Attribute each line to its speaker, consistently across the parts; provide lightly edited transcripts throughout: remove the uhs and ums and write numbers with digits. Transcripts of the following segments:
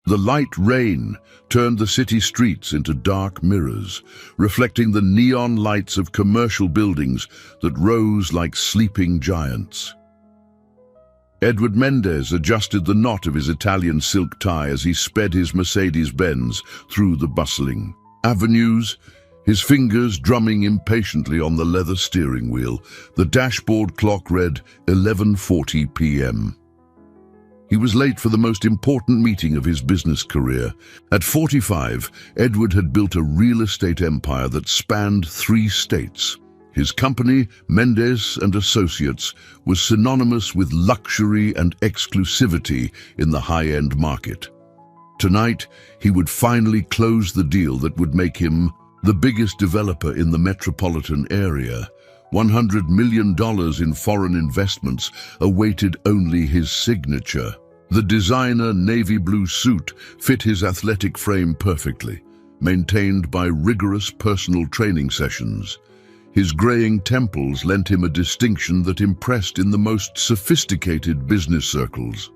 Speaker 1: The light rain turned the city streets into dark mirrors, reflecting the neon lights of commercial buildings that rose like sleeping giants. Edward Mendez adjusted the knot of his Italian silk tie as he sped his Mercedes-Benz through the bustling avenues, his fingers drumming impatiently on the leather steering wheel. The dashboard clock read 11:40 p.m. He was late for the most important meeting of his business career. At 45, Edward had built a real estate empire that spanned 3 states. His company, Mendez and Associates, was synonymous with luxury and exclusivity in the high-end market. Tonight, he would finally close the deal that would make him the biggest developer in the metropolitan area. $100 million in foreign investments awaited only his signature. The designer navy blue suit fit his athletic frame perfectly, maintained by rigorous personal training sessions. His graying temples lent him a distinction that impressed in the most sophisticated business circles.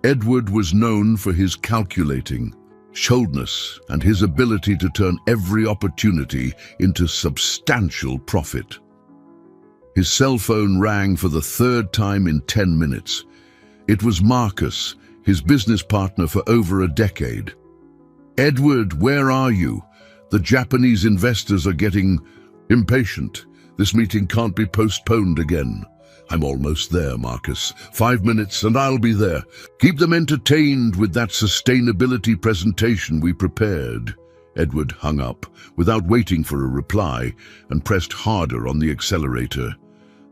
Speaker 1: Edward was known for his calculating shrewdness and his ability to turn every opportunity into substantial profit. His cell phone rang for the 3rd time in 10 minutes. It was Marcus, his business partner for over a decade. "Edward, where are you? The Japanese investors are getting impatient. This meeting can't be postponed again." "I'm almost there, Marcus. 5 minutes and I'll be there. Keep them entertained with that sustainability presentation we prepared." Edward hung up without waiting for a reply and pressed harder on the accelerator.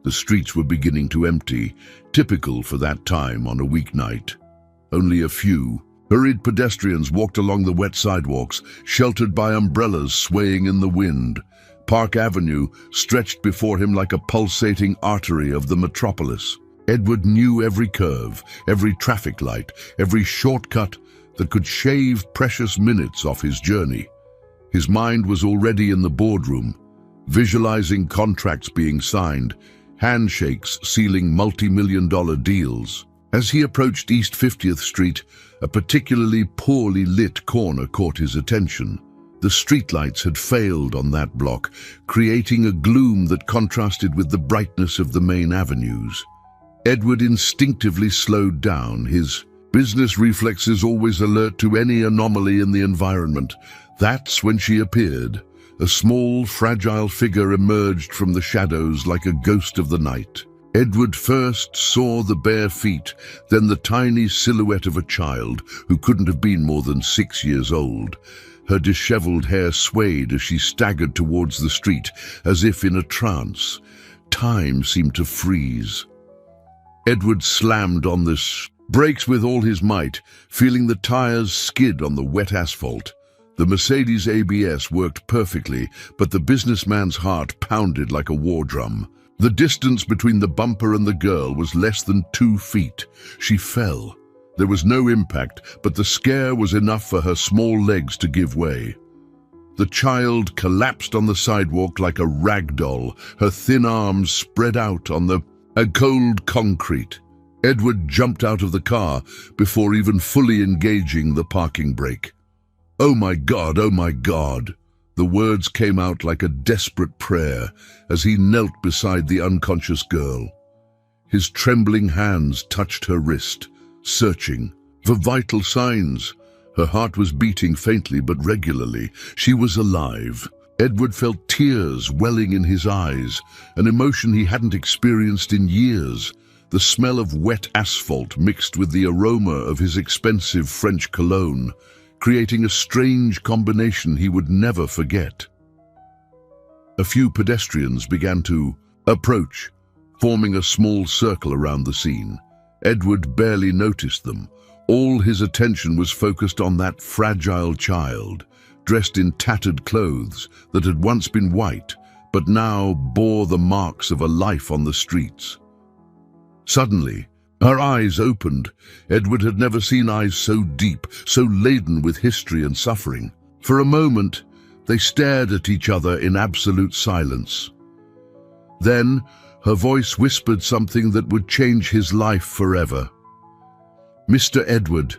Speaker 1: The streets were beginning to empty, typical for that time on a weeknight. Only a few hurried pedestrians walked along the wet sidewalks, sheltered by umbrellas swaying in the wind. Park Avenue stretched before him like a pulsating artery of the metropolis. Edward knew every curve, every traffic light, every shortcut that could shave precious minutes off his journey. His mind was already in the boardroom, visualizing contracts being signed, handshakes sealing multi-million-dollar deals. As he approached East 50th Street, a particularly poorly lit corner caught his attention. The streetlights had failed on that block, creating a gloom that contrasted with the brightness of the main avenues. Edward instinctively slowed down, his business reflexes always alert to any anomaly in the environment. That's when she appeared. A small, fragile figure emerged from the shadows like a ghost of the night. Edward first saw the bare feet, then the tiny silhouette of a child who couldn't have been more than 6 years old. Her disheveled hair swayed as she staggered towards the street, as if in a trance. Time seemed to freeze. Edward slammed on the brakes with all his might, feeling the tires skid on the wet asphalt. The Mercedes ABS worked perfectly, but the businessman's heart pounded like a war drum. The distance between the bumper and the girl was less than 2 feet. She fell. There was no impact, but the scare was enough for her small legs to give way. The child collapsed on the sidewalk like a rag doll, her thin arms spread out on the cold concrete. Edward jumped out of the car before even fully engaging the parking brake. "Oh my God, oh my God!" The words came out like a desperate prayer as he knelt beside the unconscious girl. His trembling hands touched her wrist, searching for vital signs. Her heart was beating faintly but regularly. She was alive. Edward felt tears welling in his eyes, an emotion he hadn't experienced in years. The smell of wet asphalt mixed with the aroma of his expensive French cologne, creating a strange combination he would never forget. A few pedestrians began to approach, forming a small circle around the scene. Edward barely noticed them. All his attention was focused on that fragile child, dressed in tattered clothes that had once been white, but now bore the marks of a life on the streets. Suddenly, her eyes opened. Edward had never seen eyes so deep, so laden with history and suffering. For a moment, they stared at each other in absolute silence. Then, her voice whispered something that would change his life forever. "Mr. Edward,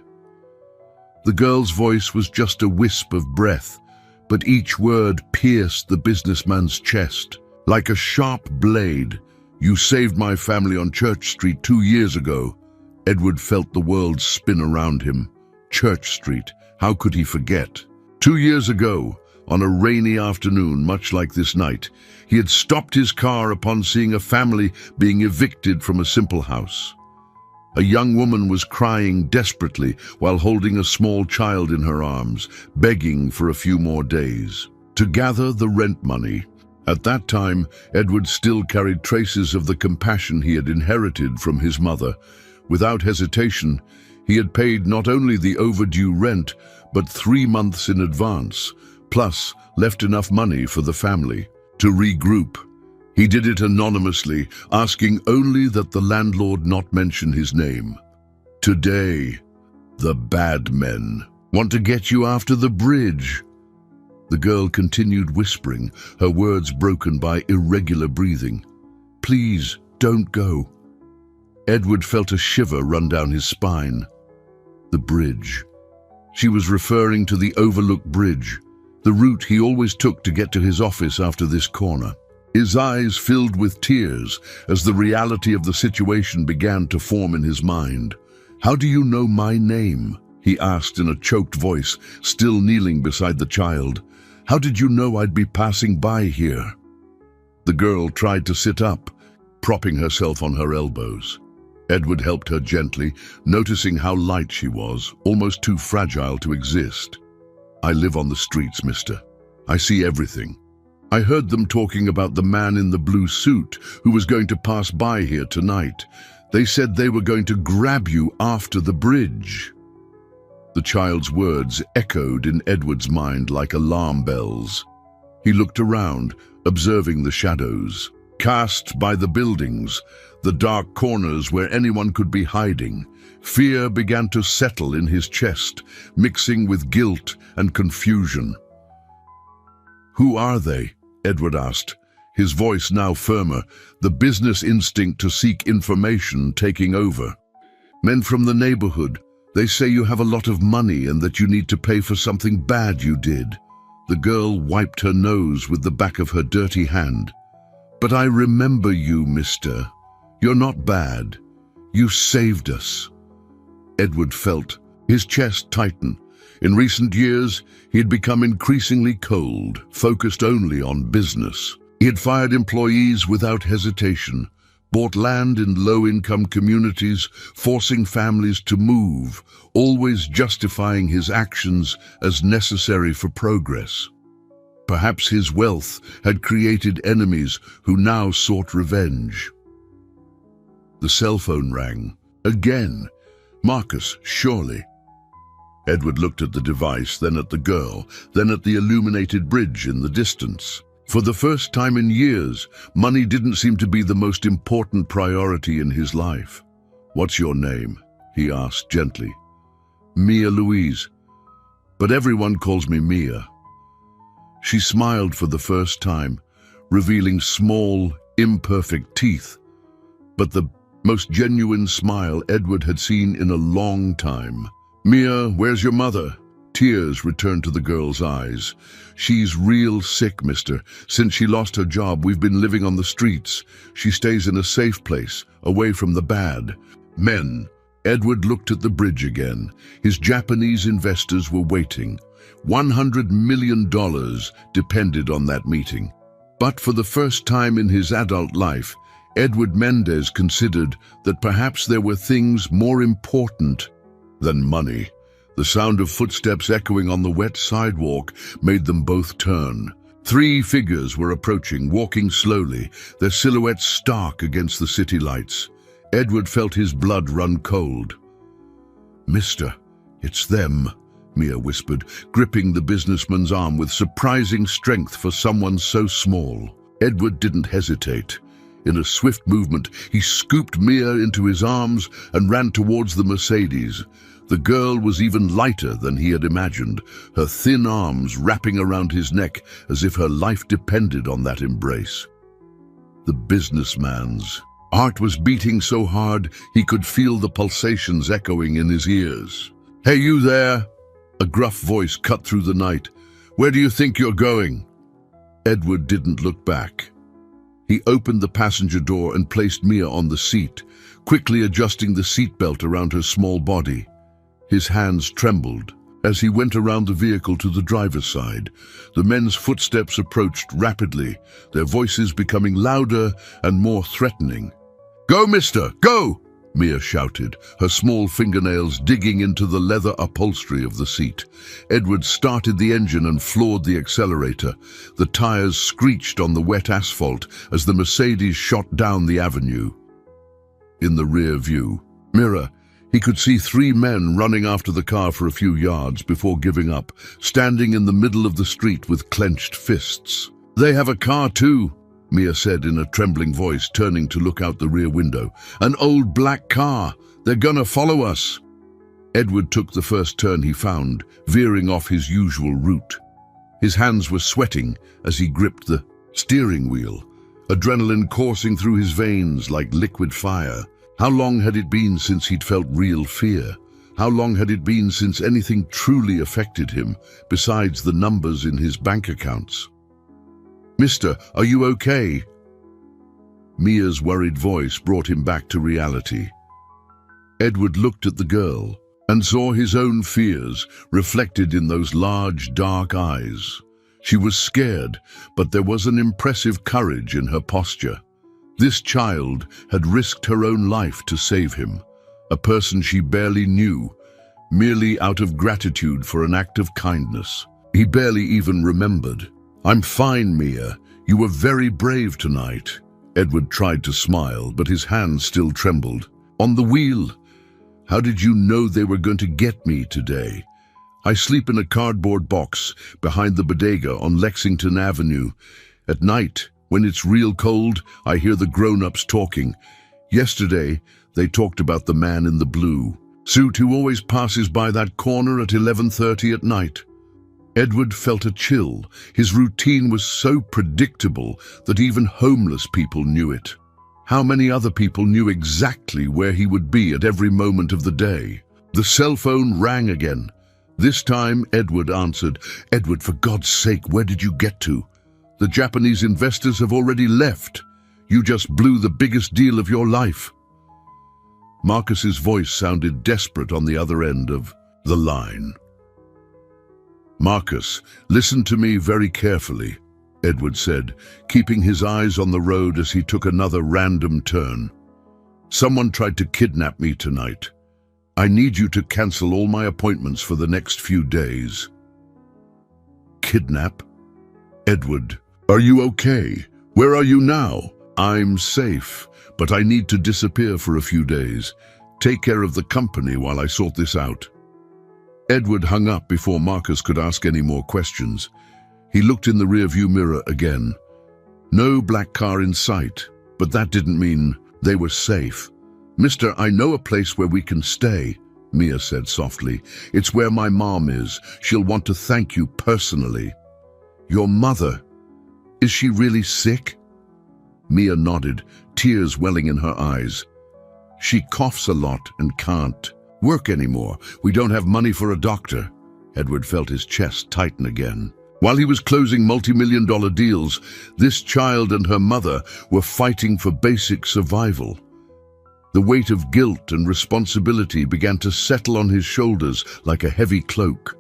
Speaker 1: The girl's voice was just a wisp of breath, but each word pierced the businessman's chest. Like a sharp blade. "You saved my family on Church Street 2 years ago." Edward felt the world spin around him. Church Street, how could he forget? 2 years ago, on a rainy afternoon, much like this night, he had stopped his car upon seeing a family being evicted from a simple house. A young woman was crying desperately while holding a small child in her arms, begging for a few more days to gather the rent money. At that time, Edward still carried traces of the compassion he had inherited from his mother. Without hesitation, he had paid not only the overdue rent, but 3 months in advance, plus left enough money for the family to regroup. He did it anonymously, asking only that the landlord not mention his name. "Today, the bad men want to get you after the bridge." The girl continued whispering, her words broken by irregular breathing. "Please, don't go." Edward felt a shiver run down his spine. The bridge. She was referring to the overlooked bridge, the route he always took to get to his office after this corner. His eyes filled with tears as the reality of the situation began to form in his mind. "How do you know my name?" he asked in a choked voice, still kneeling beside the child. "How did you know I'd be passing by here?" The girl tried to sit up, propping herself on her elbows. Edward helped her gently, noticing how light she was, almost too fragile to exist. "I live on the streets, mister. I see everything. I heard them talking about the man in the blue suit who was going to pass by here tonight. They said they were going to grab you after the bridge." The child's words echoed in Edward's mind like alarm bells. He looked around, observing the shadows cast by the buildings, the dark corners where anyone could be hiding. Fear began to settle in his chest, mixing with guilt and confusion. "Who are they?" Edward asked, his voice now firmer, the business instinct to seek information taking over. "Men from the neighborhood. They say you have a lot of money and that you need to pay for something bad you did." The girl wiped her nose with the back of her dirty hand. "But I remember you, mister. You're not bad. You saved us." Edward felt his chest tighten. In recent years, he had become increasingly cold, focused only on business. He had fired employees without hesitation, bought land in low-income communities, forcing families to move, always justifying his actions as necessary for progress. Perhaps his wealth had created enemies who now sought revenge. The cell phone rang. Again. Marcus, surely. Edward looked at the device, then at the girl, then at the illuminated bridge in the distance. For the first time in years, money didn't seem to be the most important priority in his life. "What's your name?" he asked gently. "Mia Louise. But everyone calls me Mia." She smiled for the first time, revealing small, imperfect teeth, but the most genuine smile Edward had seen in a long time. "Mia, where's your mother?" Tears returned to the girl's eyes. "She's real sick, mister. Since she lost her job, we've been living on the streets. She stays in a safe place, away from the bad men." Edward looked at the bridge again. His Japanese investors were waiting. $100 million depended on that meeting. But for the first time in his adult life, Edward Mendez considered that perhaps there were things more important than money. The sound of footsteps echoing on the wet sidewalk made them both turn. 3 figures were approaching, walking slowly, their silhouettes stark against the city lights. Edward felt his blood run cold. "Mister, it's them," Mia whispered, gripping the businessman's arm with surprising strength for someone so small. Edward didn't hesitate. In a swift movement, he scooped Mia into his arms and ran towards the Mercedes. The girl was even lighter than he had imagined, her thin arms wrapping around his neck as if her life depended on that embrace. The businessman's heart was beating so hard he could feel the pulsations echoing in his ears. "Hey, you there!" A gruff voice cut through the night. "Where do you think you're going?" Edward didn't look back. He opened the passenger door and placed Mia on the seat, quickly adjusting the seatbelt around her small body. His hands trembled as he went around the vehicle to the driver's side. The men's footsteps approached rapidly, their voices becoming louder and more threatening. "Go, mister, go!" Mia shouted, her small fingernails digging into the leather upholstery of the seat. Edward started the engine and floored the accelerator. The tires screeched on the wet asphalt as the Mercedes shot down the avenue. In the rear view mirror, he could see 3 men running after the car for a few yards before giving up, standing in the middle of the street with clenched fists. "They have a car too," Mia said in a trembling voice, turning to look out the rear window. "An old black car. They're gonna follow us." Edward took the first turn he found, veering off his usual route. His hands were sweating as he gripped the steering wheel, adrenaline coursing through his veins like liquid fire. How long had it been since he'd felt real fear? How long had it been since anything truly affected him, besides the numbers in his bank accounts? "Mister, are you okay?" Mia's worried voice brought him back to reality. Edward looked at the girl and saw his own fears reflected in those large, dark eyes. She was scared, but there was an impressive courage in her posture. This child had risked her own life to save him, a person she barely knew, merely out of gratitude for an act of kindness. He barely even remembered. "I'm fine, Mia. You were very brave tonight." Edward tried to smile, but his hands still trembled. "On the wheel. How did you know they were going to get me today? I sleep in a cardboard box behind the bodega on Lexington Avenue. At night, when it's real cold, I hear the grown-ups talking. Yesterday, they talked about the man in the blue suit who always passes by that corner at 11:30 at night." Edward felt a chill. His routine was so predictable that even homeless people knew it. How many other people knew exactly where he would be at every moment of the day? The cell phone rang again. This time, Edward answered. "Edward, for God's sake, where did you get to? The Japanese investors have already left. You just blew the biggest deal of your life." Marcus's voice sounded desperate on the other end of the line. "Marcus, listen to me very carefully," Edward said, keeping his eyes on the road as he took another random turn. "Someone tried to kidnap me tonight. I need you to cancel all my appointments for the next few days." "Kidnap? Edward, are you okay? Where are you now?" "I'm safe, but I need to disappear for a few days. Take care of the company while I sort this out." Edward hung up before Marcus could ask any more questions. He looked in the rearview mirror again. No black car in sight, but that didn't mean they were safe. "Mister, I know a place where we can stay," Mia said softly. "It's where my mom is. She'll want to thank you personally." "Your mother? Is she really sick?" Mia nodded, tears welling in her eyes. "She coughs a lot and can't work anymore. We don't have money for a doctor." Edward felt his chest tighten again. While he was closing multi-million-dollar deals, this child and her mother were fighting for basic survival. The weight of guilt and responsibility began to settle on his shoulders like a heavy cloak.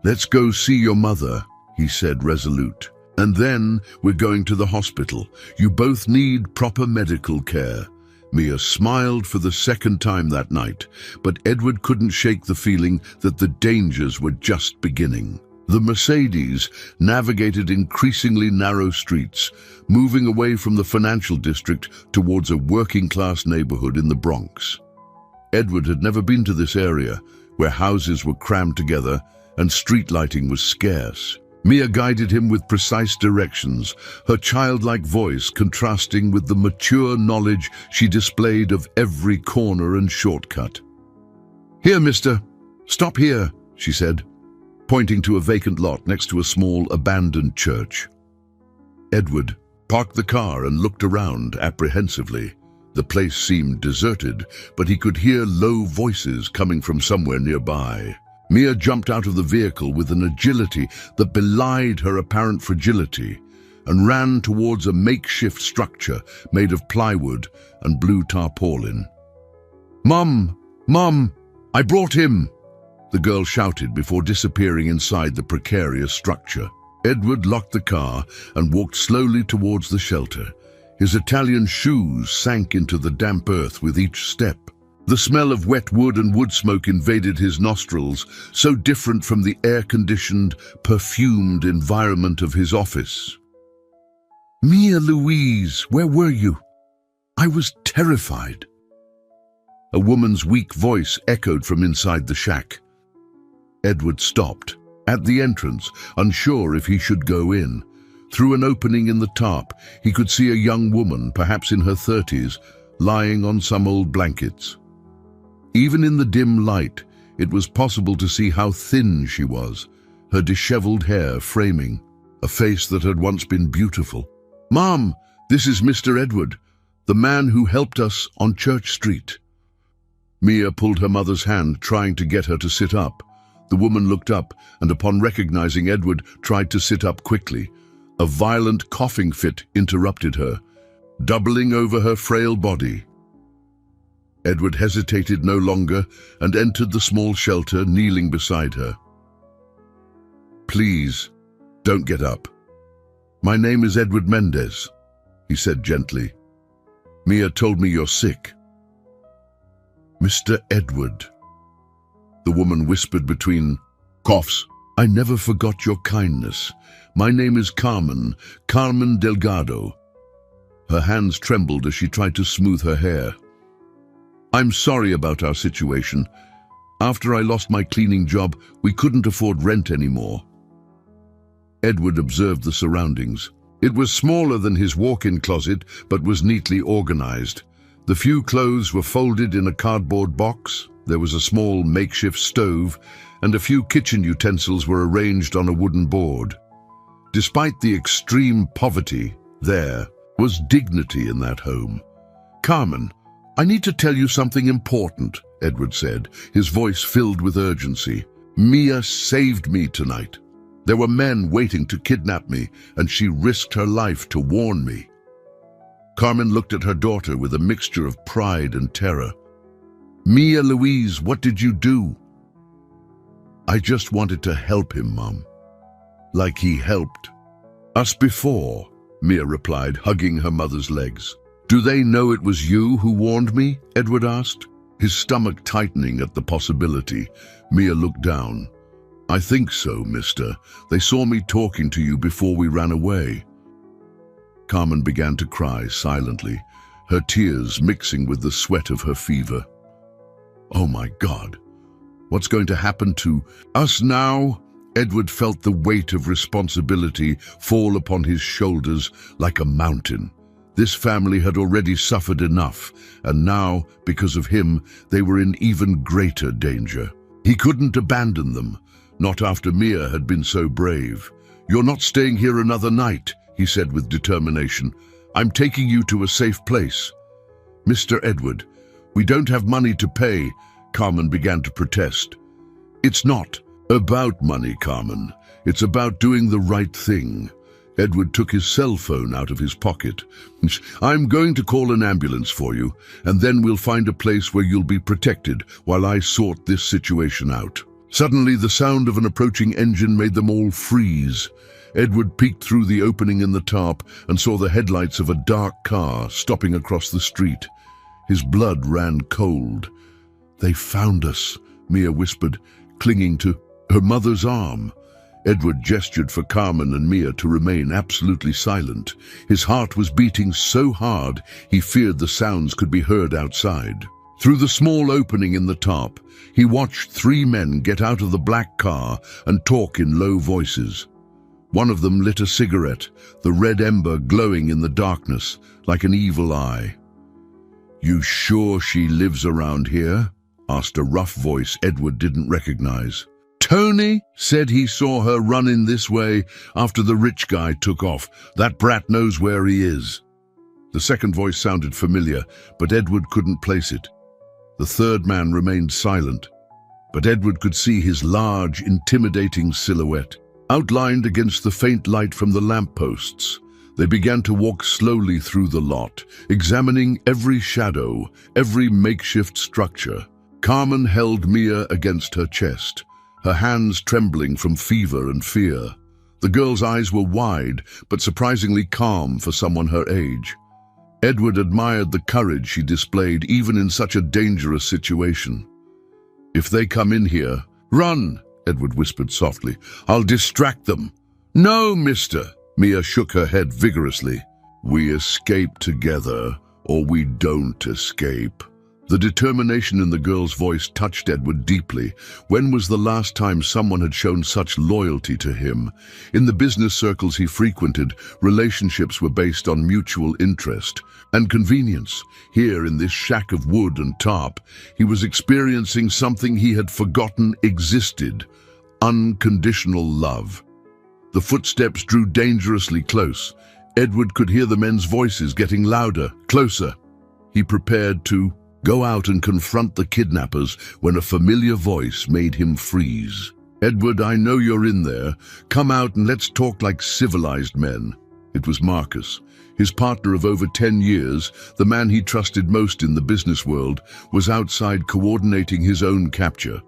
Speaker 1: "Let's go see your mother," he said, resolute. "And then we're going to the hospital. You both need proper medical care." Mia smiled for the second time that night, but Edward couldn't shake the feeling that the dangers were just beginning. The Mercedes navigated increasingly narrow streets, moving away from the financial district towards a working-class neighborhood in the Bronx. Edward had never been to this area, where houses were crammed together and street lighting was scarce. Mia guided him with precise directions, her childlike voice contrasting with the mature knowledge she displayed of every corner and shortcut. "Here, mister. Stop here," she said, pointing to a vacant lot next to a small, abandoned church. Edward parked the car and looked around apprehensively. The place seemed deserted, but he could hear low voices coming from somewhere nearby. Mia jumped out of the vehicle with an agility that belied her apparent fragility and ran towards a makeshift structure made of plywood and blue tarpaulin. "Mum! Mum! I brought him!" the girl shouted before disappearing inside the precarious structure. Edward locked the car and walked slowly towards the shelter. His Italian shoes sank into the damp earth with each step. The smell of wet wood and wood smoke invaded his nostrils, so different from the air-conditioned, perfumed environment of his office. "Mia Louise, where were you? I was terrified." A woman's weak voice echoed from inside the shack. Edward stopped at the entrance, unsure if he should go in. Through an opening in the tarp, he could see a young woman, perhaps in her 30s, lying on some old blankets. Even in the dim light, it was possible to see how thin she was, her disheveled hair framing a face that had once been beautiful. "Mom, this is Mr. Edward, the man who helped us on Church Street." Mia pulled her mother's hand, trying to get her to sit up. The woman looked up and, upon recognizing Edward, tried to sit up quickly. A violent coughing fit interrupted her, doubling over her frail body. Edward hesitated no longer and entered the small shelter, kneeling beside her. "Please, don't get up. My name is Edward Mendez," he said gently. "Mia told me you're sick." "Mr. Edward," the woman whispered between coughs, "I never forgot your kindness. My name is Carmen, Carmen Delgado." Her hands trembled as she tried to smooth her hair. "I'm sorry about our situation. After I lost my cleaning job, we couldn't afford rent anymore." Edward observed the surroundings. It was smaller than his walk-in closet, but was neatly organized. The few clothes were folded in a cardboard box. There was a small makeshift stove, and a few kitchen utensils were arranged on a wooden board. Despite the extreme poverty, there was dignity in that home. "Carmen, I need to tell you something important," Edward said, his voice filled with urgency. "Mia saved me tonight. There were men waiting to kidnap me, and she risked her life to warn me." Carmen looked at her daughter with a mixture of pride and terror. "Mia Louise, what did you do?" "I just wanted to help him, Mom. Like he helped us before," Mia replied, hugging her mother's legs. "Do they know it was you who warned me?" Edward asked, his stomach tightening at the possibility. Mia looked down. "I think so, mister. They saw me talking to you before we ran away." Carmen began to cry silently, her tears mixing with the sweat of her fever. "Oh my God, what's going to happen to us now?" Edward felt the weight of responsibility fall upon his shoulders like a mountain. This family had already suffered enough, and now, because of him, they were in even greater danger. He couldn't abandon them, not after Mia had been so brave. "You're not staying here another night," he said with determination. "I'm taking you to a safe place." "Mr. Edward, we don't have money to pay," Carmen began to protest. "It's not about money, Carmen. It's about doing the right thing." Edward took his cell phone out of his pocket. "I'm going to call an ambulance for you, and then we'll find a place where you'll be protected while I sort this situation out." Suddenly, the sound of an approaching engine made them all freeze. Edward peeked through the opening in the tarp and saw the headlights of a dark car stopping across the street. His blood ran cold. "They found us," Mia whispered, clinging to her mother's arm. Edward gestured for Carmen and Mia to remain absolutely silent. His heart was beating so hard he feared the sounds could be heard outside. Through the small opening in the tarp, he watched 3 men get out of the black car and talk in low voices. One of them lit a cigarette, the red ember glowing in the darkness like an evil eye. "You sure she lives around here?" asked a rough voice Edward didn't recognize. "Tony said he saw her running this way after the rich guy took off. That brat knows where he is." The second voice sounded familiar, but Edward couldn't place it. The third man remained silent, but Edward could see his large, intimidating silhouette, outlined against the faint light from the lampposts. They began to walk slowly through the lot, examining every shadow, every makeshift structure. Carmen held Mia against her chest, her hands trembling from fever and fear. The girl's eyes were wide, but surprisingly calm for someone her age. Edward admired the courage she displayed even in such a dangerous situation. "If they come in here, run," Edward whispered softly. "I'll distract them." "No, mister." Mia shook her head vigorously. "We escape together, or we don't escape." The determination in the girl's voice touched Edward deeply. When was the last time someone had shown such loyalty to him? In the business circles he frequented, relationships were based on mutual interest and convenience. Here, in this shack of wood and tarp, he was experiencing something he had forgotten existed: unconditional love. The footsteps drew dangerously close. Edward could hear the men's voices getting louder, closer. He prepared to go out and confront the kidnappers when a familiar voice made him freeze. "Edward, I know you're in there. Come out and let's talk like civilized men." It was Marcus. His partner of over 10 years, the man he trusted most in the business world, was outside coordinating his own capture.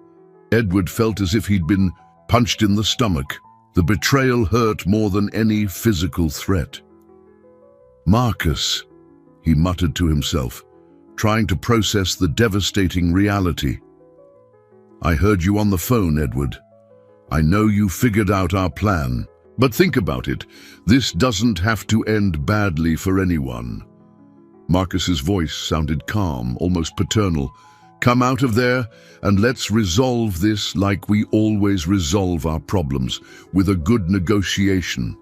Speaker 1: Edward felt as if he'd been punched in the stomach. The betrayal hurt more than any physical threat. "Marcus," he muttered to himself, trying to process the devastating reality. "I heard you on the phone, Edward. I know you figured out our plan. But think about it. This doesn't have to end badly for anyone." Marcus's voice sounded calm, almost paternal. "Come out of there and let's resolve this like we always resolve our problems, with a good negotiation."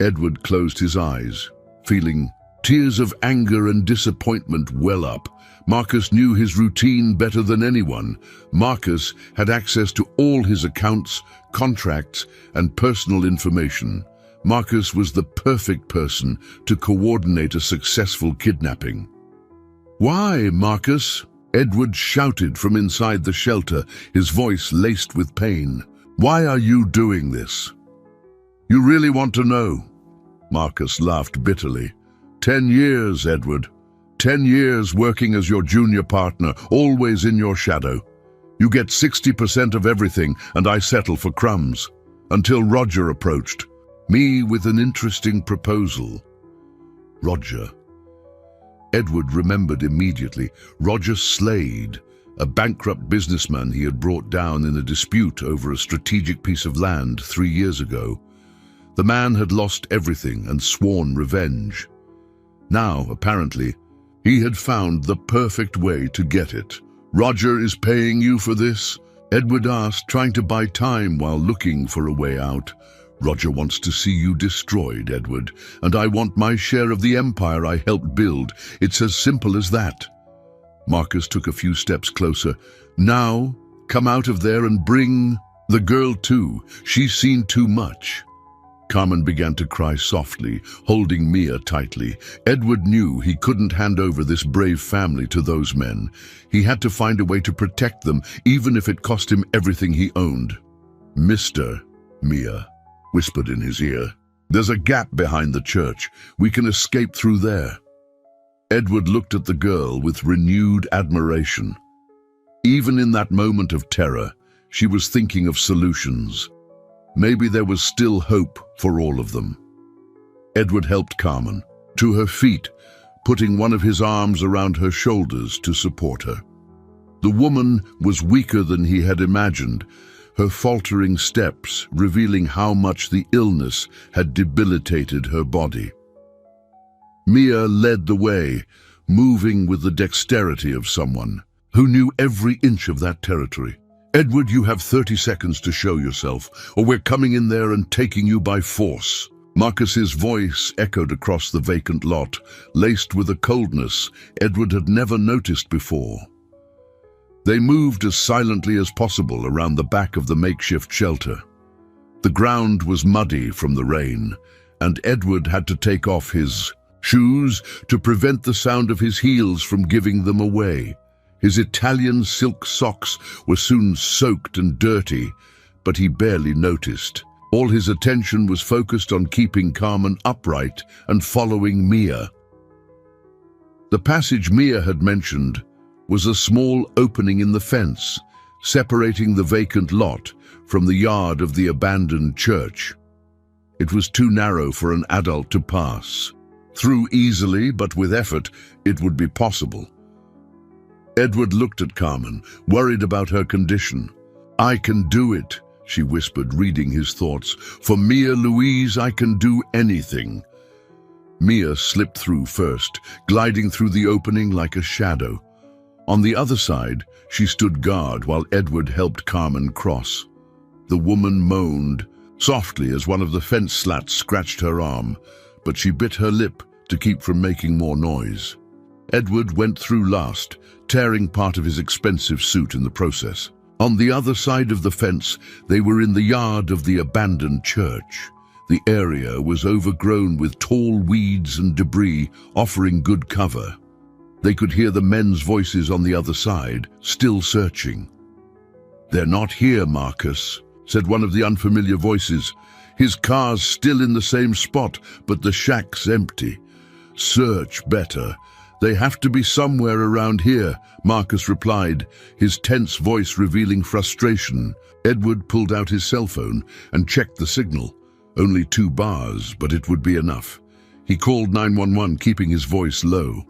Speaker 1: Edward closed his eyes, feeling tears of anger and disappointment well up. Marcus knew his routine better than anyone. Marcus had access to all his accounts, contracts, and personal information. Marcus was the perfect person to coordinate a successful kidnapping. "Why, Marcus?" Edward shouted from inside the shelter, his voice laced with pain. "Why are you doing this?" "You really want to know?" Marcus laughed bitterly. 10 years, Edward. 10 years working as your junior partner, always in your shadow. You get 60% of everything, and I settle for crumbs. Until Roger approached me with an interesting proposal. Roger. Edward remembered immediately. Roger Slade, a bankrupt businessman he had brought down in a dispute over a strategic piece of land 3 years ago. The man had lost everything and sworn revenge. Now, apparently, he had found the perfect way to get it. "Roger is paying you for this?" Edward asked, trying to buy time while looking for a way out. "Roger wants to see you destroyed, Edward, and I want my share of the empire I helped build. It's as simple as that." Marcus took a few steps closer. "Now, come out of there and bring the girl too. She's seen too much." Carmen began to cry softly, holding Mia tightly. Edward knew he couldn't hand over this brave family to those men. He had to find a way to protect them, even if it cost him everything he owned. "Mister," Mia whispered in his ear, "there's a gap behind the church. We can escape through there." Edward looked at the girl with renewed admiration. Even in that moment of terror, she was thinking of solutions. Maybe there was still hope for all of them. Edward helped Carmen to her feet, putting one of his arms around her shoulders to support her. The woman was weaker than he had imagined, her faltering steps revealing how much the illness had debilitated her body. Mia led the way, moving with the dexterity of someone who knew every inch of that territory. "Edward, you have 30 seconds to show yourself, or we're coming in there and taking you by force." Marcus's voice echoed across the vacant lot, laced with a coldness Edward had never noticed before. They moved as silently as possible around the back of the makeshift shelter. The ground was muddy from the rain, and Edward had to take off his shoes to prevent the sound of his heels from giving them away. His Italian silk socks were soon soaked and dirty, but he barely noticed. All his attention was focused on keeping Carmen upright and following Mia. The passage Mia had mentioned was a small opening in the fence, separating the vacant lot from the yard of the abandoned church. It was too narrow for an adult to pass. Through easily, but with effort, it would be possible. Edward looked at Carmen, worried about her condition. "I can do it," she whispered, reading his thoughts. "For Mia Louise, I can do anything." Mia slipped through first, gliding through the opening like a shadow. On the other side, she stood guard while Edward helped Carmen cross. The woman moaned softly as one of the fence slats scratched her arm, but she bit her lip to keep from making more noise. Edward went through last, tearing part of his expensive suit in the process. On the other side of the fence, they were in the yard of the abandoned church. The area was overgrown with tall weeds and debris, offering good cover. They could hear the men's voices on the other side, still searching. "They're not here, Marcus," said one of the unfamiliar voices. "His car's still in the same spot, but the shack's empty. Search better. They have to be somewhere around here," Marcus replied, his tense voice revealing frustration. Edward pulled out his cell phone and checked the signal. Only 2 bars, but it would be enough. He called 911, keeping his voice low.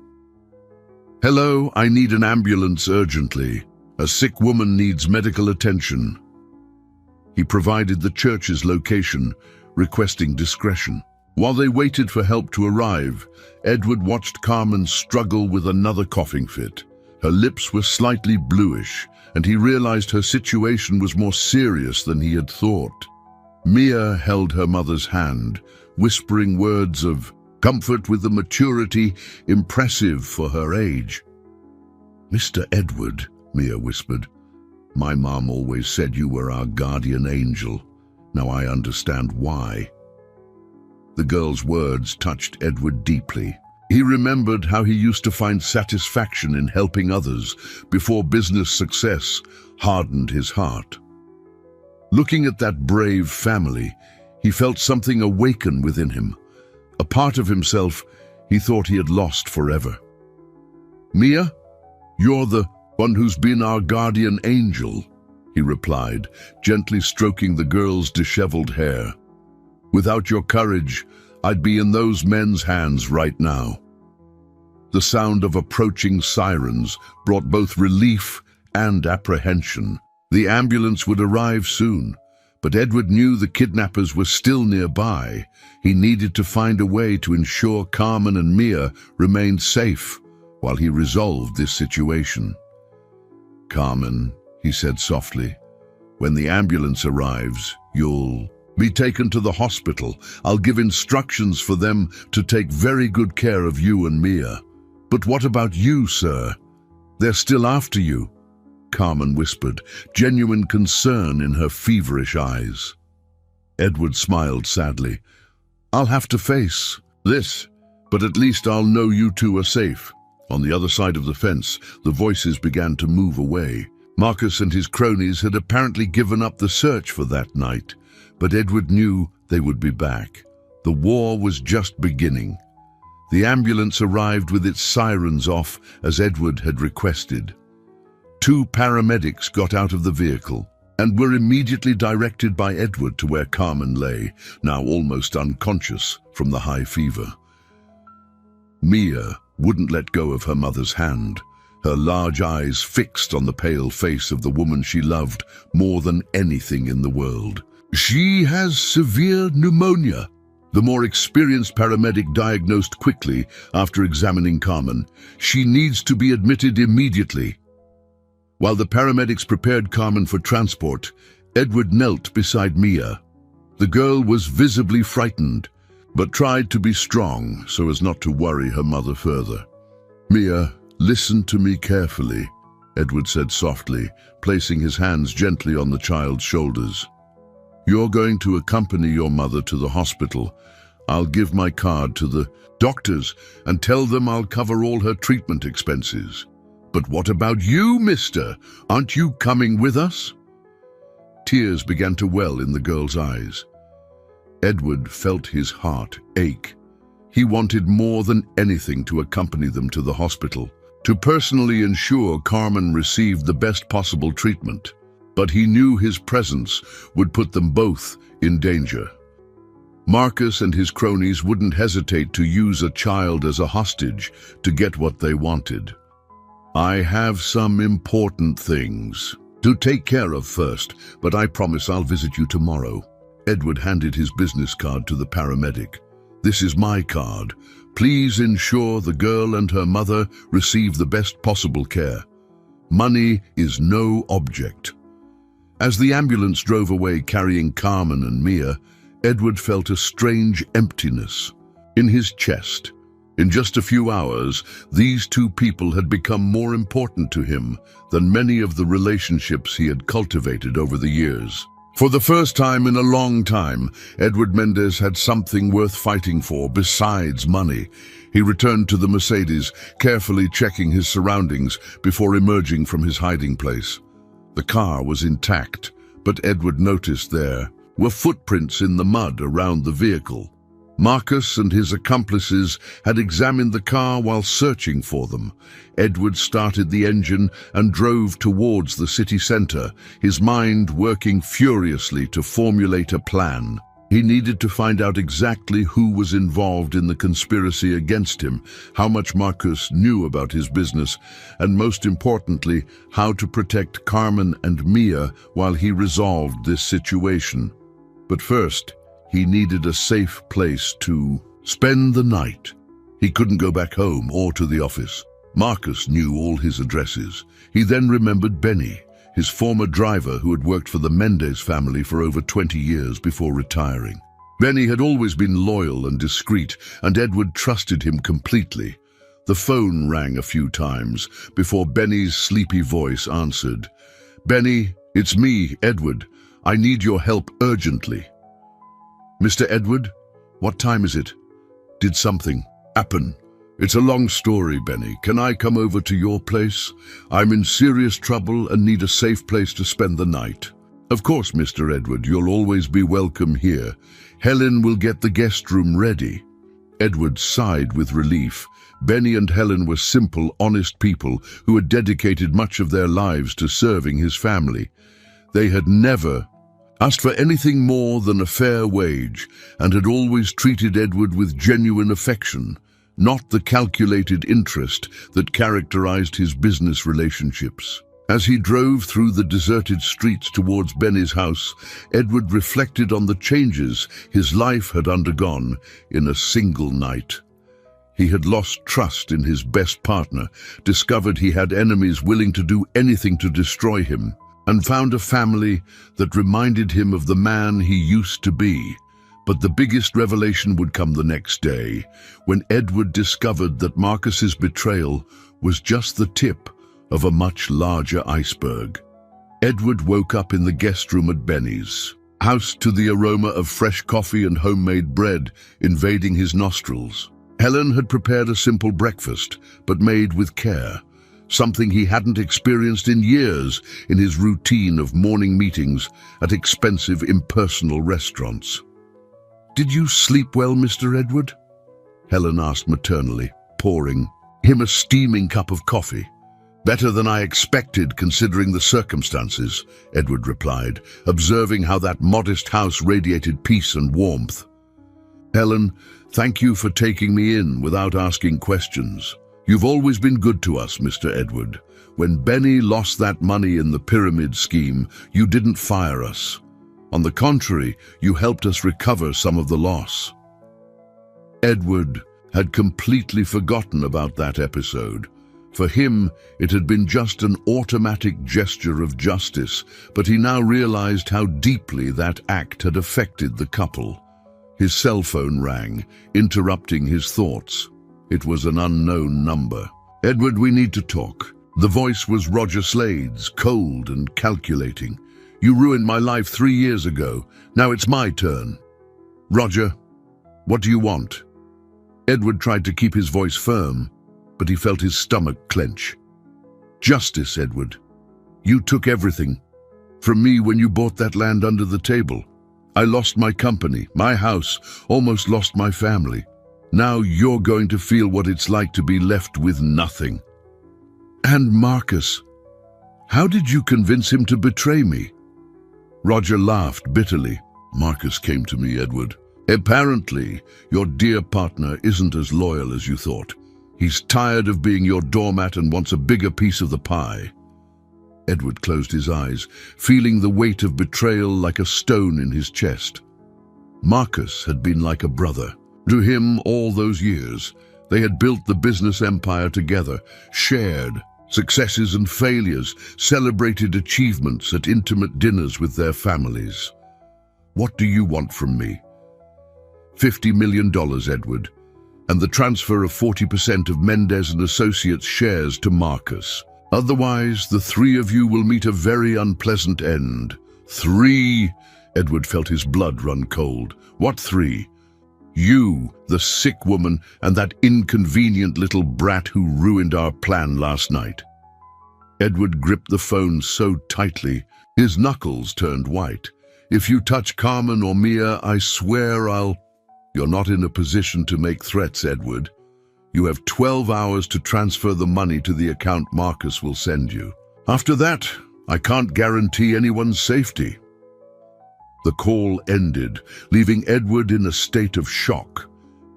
Speaker 1: "Hello, I need an ambulance urgently. A sick woman needs medical attention." He provided the church's location, requesting discretion. While they waited for help to arrive, Edward watched Carmen struggle with another coughing fit. Her lips were slightly bluish, and he realized her situation was more serious than he had thought. Mia held her mother's hand, whispering words of comfort with a maturity impressive for her age. "Mr. Edward," Mia whispered, "my mom always said you were our guardian angel. Now I understand why." The girl's words touched Edward deeply. He remembered how he used to find satisfaction in helping others before business success hardened his heart. Looking at that brave family, he felt something awaken within him, a part of himself he thought he had lost forever. "Mia, you're the one who's been our guardian angel," he replied, gently stroking the girl's disheveled hair. "Without your courage, I'd be in those men's hands right now." The sound of approaching sirens brought both relief and apprehension. The ambulance would arrive soon, but Edward knew the kidnappers were still nearby. He needed to find a way to ensure Carmen and Mia remained safe while he resolved this situation. "Carmen," he said softly, "when the ambulance arrives, you'll be taken to the hospital. I'll give instructions for them to take very good care of you and Mia." "But what about you, sir? They're still after you," Carmen whispered, genuine concern in her feverish eyes. Edward smiled sadly. "I'll have to face this, but at least I'll know you two are safe." On the other side of the fence, the voices began to move away. Marcus and his cronies had apparently given up the search for that night, but Edward knew they would be back. The war was just beginning. The ambulance arrived with its sirens off as Edward had requested. 2 paramedics got out of the vehicle and were immediately directed by Edward to where Carmen lay, now almost unconscious from the high fever. Mia wouldn't let go of her mother's hand, her large eyes fixed on the pale face of the woman she loved more than anything in the world. "She has severe pneumonia," the more experienced paramedic diagnosed quickly after examining Carmen. "She needs to be admitted immediately." While the paramedics prepared Carmen for transport, Edward knelt beside Mia. The girl was visibly frightened, but tried to be strong so as not to worry her mother further. "Mia, listen to me carefully," Edward said softly, placing his hands gently on the child's shoulders. "You're going to accompany your mother to the hospital. I'll give my card to the doctors and tell them I'll cover all her treatment expenses. "But what about you, mister? Aren't you coming with us?" Tears began to well in the girl's eyes. Edward felt his heart ache. He wanted more than anything to accompany them to the hospital, to personally ensure Carmen received the best possible treatment. But he knew his presence would put them both in danger. Marcus and his cronies wouldn't hesitate to use a child as a hostage to get what they wanted. "I have some important things to take care of first, but I promise I'll visit you tomorrow." Edward handed his business card to the paramedic. "This is my card. Please ensure the girl and her mother receive the best possible care. Money is no object." As the ambulance drove away carrying Carmen and Mia, Edward felt a strange emptiness in his chest. In just a few hours, these two people had become more important to him than many of the relationships he had cultivated over the years. For the first time in a long time, Edward Mendez had something worth fighting for besides money. He returned to the Mercedes, carefully checking his surroundings before emerging from his hiding place. The car was intact, but Edward noticed there were footprints in the mud around the vehicle. Marcus and his accomplices had examined the car while searching for them. Edward started the engine and drove towards the city center, his mind working furiously to formulate a plan. He needed to find out exactly who was involved in the conspiracy against him, how much Marcus knew about his business, and most importantly, how to protect Carmen and Mia while he resolved this situation. But first, he needed a safe place to spend the night. He couldn't go back home or to the office. Marcus knew all his addresses. He then remembered Benny, his former driver who had worked for the Mendez family for over 20 years before retiring. Benny had always been loyal and discreet, and Edward trusted him completely. The phone rang a few times before Benny's sleepy voice answered. "Benny, it's me, Edward. I need your help urgently." "Mr. Edward, what time is it? Did something happen?" "It's a long story, Benny. Can I come over to your place? I'm in serious trouble and need a safe place to spend the night." "Of course, Mr. Edward. You'll always be welcome here. Helen will get the guest room ready." Edward sighed with relief. Benny and Helen were simple, honest people who had dedicated much of their lives to serving his family. They had never asked for anything more than a fair wage and had always treated Edward with genuine affection, not the calculated interest that characterized his business relationships. As he drove through the deserted streets towards Benny's house, Edward reflected on the changes his life had undergone in a single night. He had lost trust in his best partner, discovered he had enemies willing to do anything to destroy him, and found a family that reminded him of the man he used to be. But the biggest revelation would come the next day, when Edward discovered that Marcus's betrayal was just the tip of a much larger iceberg. Edward woke up in the guest room at Benny's house to the aroma of fresh coffee and homemade bread invading his nostrils. Helen had prepared a simple breakfast, but made with care, something he hadn't experienced in years in his routine of morning meetings at expensive impersonal restaurants. "Did you sleep well, Mr. Edward?" Helen asked maternally, pouring him a steaming cup of coffee. "Better than I expected, considering the circumstances," Edward replied, observing how that modest house radiated peace and warmth. "Helen, thank you for taking me in without asking questions. You've always been good to us, Mr. Edward. When Benny lost that money in the pyramid scheme, you didn't fire us. On the contrary, you helped us recover some of the loss." Edward had completely forgotten about that episode. For him, it had been just an automatic gesture of justice, but he now realized how deeply that act had affected the couple. His cell phone rang, interrupting his thoughts. It was an unknown number. "Edward, we need to talk." The voice was Roger Slade's, cold and calculating. "You ruined my life 3 years ago. Now it's my turn." "Roger, what do you want?" Edward tried to keep his voice firm, but he felt his stomach clench. Justice, Edward. You took everything. From me when you bought that land under the table. I lost my company, my house, almost lost my family. Now you're going to feel what it's like to be left with nothing. And Marcus, how did you convince him to betray me? Roger laughed bitterly. Marcus came to me, Edward. Apparently, your dear partner isn't as loyal as you thought. He's tired of being your doormat and wants a bigger piece of the pie. Edward closed his eyes, feeling the weight of betrayal like a stone in his chest. Marcus had been like a brother. To him, all those years, they had built the business empire together, shared successes and failures, celebrated achievements at intimate dinners with their families. What do you want from me? $50 million, Edward, and the transfer of 40% of Mendez and Associates' shares to Marcus. Otherwise, the three of you will meet a very unpleasant end. 3? Edward felt his blood run cold. What 3? You, the sick woman, and that inconvenient little brat who ruined our plan last night. Edward gripped the phone so tightly, his knuckles turned white. If you touch Carmen or Mia, I swear I'll... You're not in a position to make threats, Edward. You have 12 hours to transfer the money to the account Marcus will send you. After that, I can't guarantee anyone's safety. The call ended, leaving Edward in a state of shock.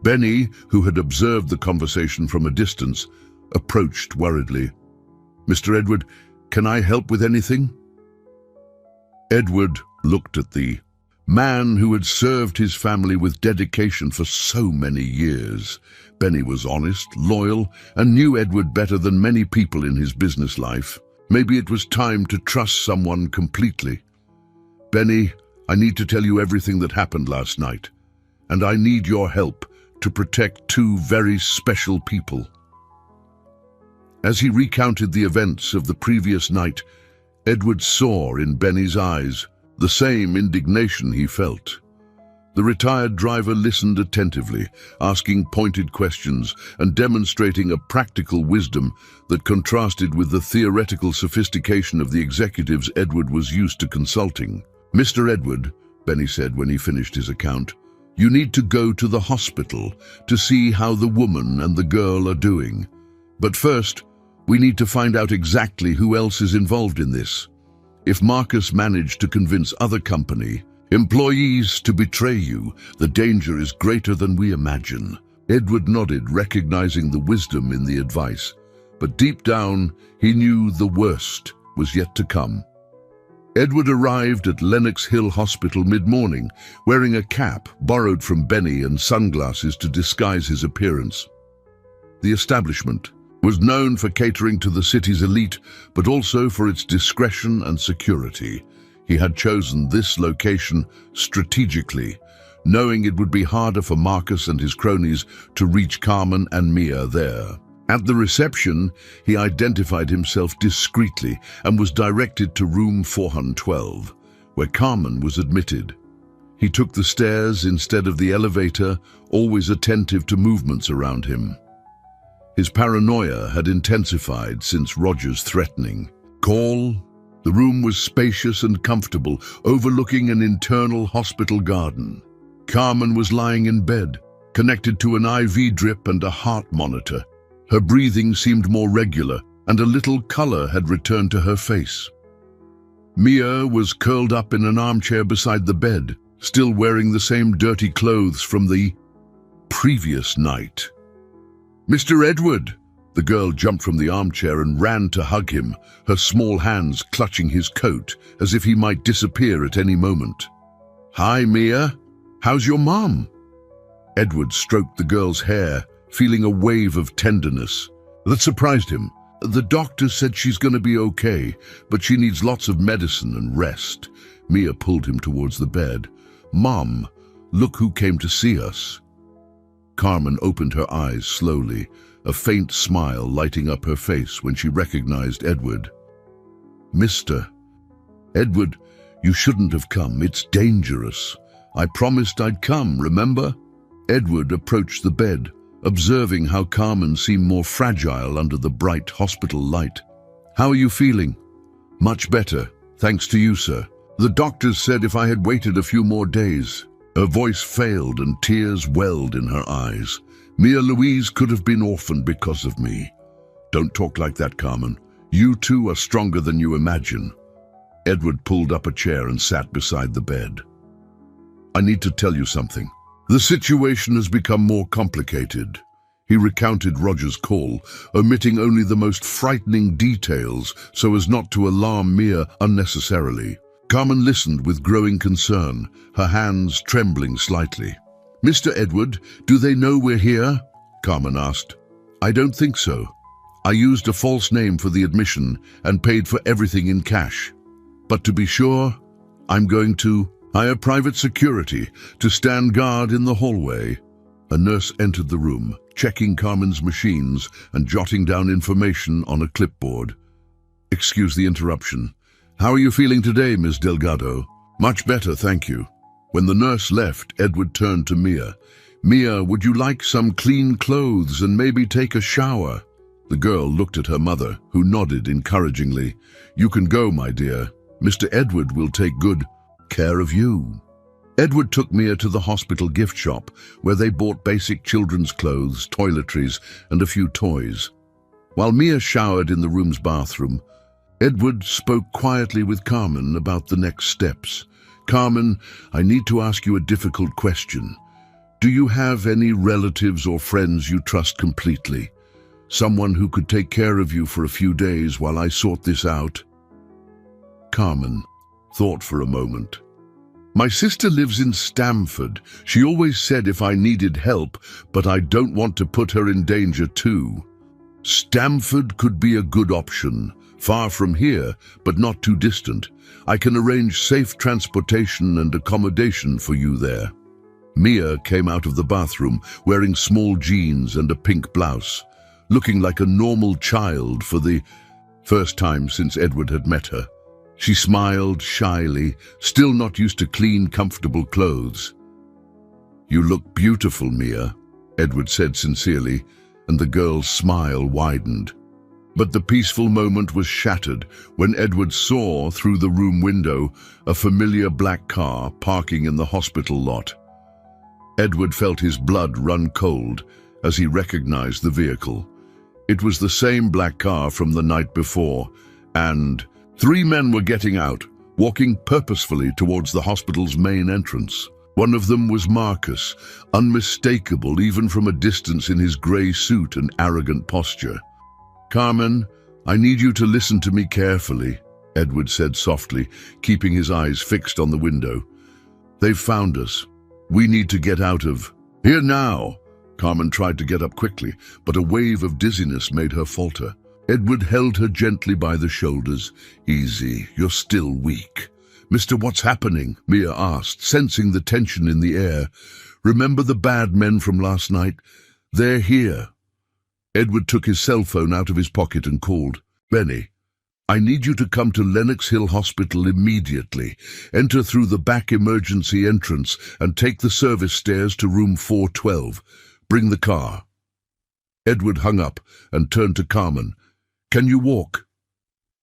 Speaker 1: Benny, who had observed the conversation from a distance, approached worriedly. Mr. Edward, can I help with anything? Edward looked at the man who had served his family with dedication for so many years. Benny was honest, loyal, and knew Edward better than many people in his business life. Maybe it was time to trust someone completely. Benny, I need to tell you everything that happened last night, and I need your help to protect 2 very special people. As he recounted the events of the previous night, Edward saw in Benny's eyes the same indignation he felt. The retired driver listened attentively, asking pointed questions and demonstrating a practical wisdom that contrasted with the theoretical sophistication of the executives Edward was used to consulting. Mr. Edward, Benny said when he finished his account, you need to go to the hospital to see how the woman and the girl are doing. But first, we need to find out exactly who else is involved in this. If Marcus managed to convince other company employees to betray you, the danger is greater than we imagine. Edward nodded, recognizing the wisdom in the advice, but deep down, he knew the worst was yet to come. Edward arrived at Lenox Hill Hospital mid-morning, wearing a cap borrowed from Benny and sunglasses to disguise his appearance. The establishment was known for catering to the city's elite, but also for its discretion and security. He had chosen this location strategically, knowing it would be harder for Marcus and his cronies to reach Carmen and Mia there. At the reception, he identified himself discreetly and was directed to room 412, where Carmen was admitted. He took the stairs instead of the elevator, always attentive to movements around him. His paranoia had intensified since Roger's threatening call. The room was spacious and comfortable, overlooking an internal hospital garden. Carmen was lying in bed, connected to an IV drip and a heart monitor. Her breathing seemed more regular, and a little color had returned to her face. Mia was curled up in an armchair beside the bed, still wearing the same dirty clothes from the previous night. Mr. Edward! The girl jumped from the armchair and ran to hug him, her small hands clutching his coat as if he might disappear at any moment. Hi, Mia. How's your mom? Edward stroked the girl's hair, feeling a wave of tenderness that surprised him. The doctor said she's going to be okay, but she needs lots of medicine and rest. Mia pulled him towards the bed. Mom, look who came to see us. Carmen opened her eyes slowly, a faint smile lighting up her face when she recognized Edward. Mister Edward, you shouldn't have come. It's dangerous. I promised I'd come, remember? Edward approached the bed, observing how Carmen seemed more fragile under the bright hospital light. How are you feeling? Much better, thanks to you, sir. The doctors said if I had waited a few more days. Her voice failed and tears welled in her eyes. Mia Louise could have been orphaned because of me. Don't talk like that, Carmen. You too are stronger than you imagine. Edward pulled up a chair and sat beside the bed. I need to tell you something. The situation has become more complicated. He recounted Roger's call, omitting only the most frightening details so as not to alarm Mia unnecessarily. Carmen listened with growing concern, her hands trembling slightly. Mr. Edward, do they know we're here? Carmen asked. I don't think so. I used a false name for the admission and paid for everything in cash. But to be sure, I'm going to hire private security to stand guard in the hallway. A nurse entered the room, checking Carmen's machines and jotting down information on a clipboard. Excuse the interruption. How are you feeling today, Miss Delgado? Much better, thank you. When the nurse left, Edward turned to Mia. Mia, would you like some clean clothes and maybe take a shower? The girl looked at her mother, who nodded encouragingly. You can go, my dear. Mr. Edward will take good care of you. Edward took Mia to the hospital gift shop, where they bought basic children's clothes, toiletries, and a few toys. While Mia showered in the room's bathroom, Edward spoke quietly with Carmen about the next steps. Carmen, I need to ask you a difficult question. Do you have any relatives or friends you trust completely? Someone who could take care of you for a few days while I sort this out? Carmen thought for a moment. My sister lives in Stamford. She always said if I needed help, but I don't want to put her in danger too. Stamford could be a good option. Far from here, but not too distant. I can arrange safe transportation and accommodation for you there. Mia came out of the bathroom wearing small jeans and a pink blouse, looking like a normal child for the first time since Edward had met her. She smiled shyly, still not used to clean, comfortable clothes. You look beautiful, Mia, Edward said sincerely, and the girl's smile widened. But the peaceful moment was shattered when Edward saw, through the room window, a familiar black car parking in the hospital lot. Edward felt his blood run cold as he recognized the vehicle. It was the same black car from the night before, and 3 men were getting out, walking purposefully towards the hospital's main entrance. One of them was Marcus, unmistakable even from a distance in his grey suit and arrogant posture. Carmen, I need you to listen to me carefully, Edward said softly, keeping his eyes fixed on the window. They've found us. We need to get out of here now. Carmen tried to get up quickly, but a wave of dizziness made her falter. Edward held her gently by the shoulders. Easy, you're still weak. Mister, what's happening? Mia asked, sensing the tension in the air. Remember the bad men from last night? They're here. Edward took his cell phone out of his pocket and called. Benny, I need you to come to Lenox Hill Hospital immediately. Enter through the back emergency entrance and take the service stairs to room 412. Bring the car. Edward hung up and turned to Carmen. Can you walk?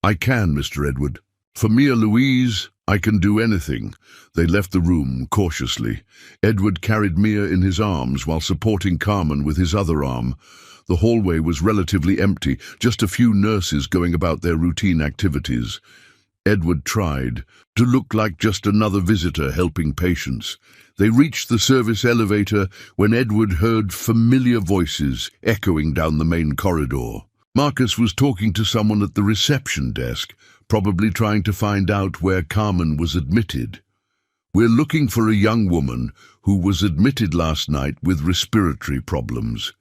Speaker 1: I can, Mr. Edward. For Mia Louise, I can do anything. They left the room cautiously. Edward carried Mia in his arms while supporting Carmen with his other arm. The hallway was relatively empty, just a few nurses going about their routine activities. Edward tried to look like just another visitor helping patients. They reached the service elevator when Edward heard familiar voices echoing down the main corridor. Marcus was talking to someone at the reception desk, probably trying to find out where Carmen was admitted. We're looking for a young woman who was admitted last night with respiratory problems.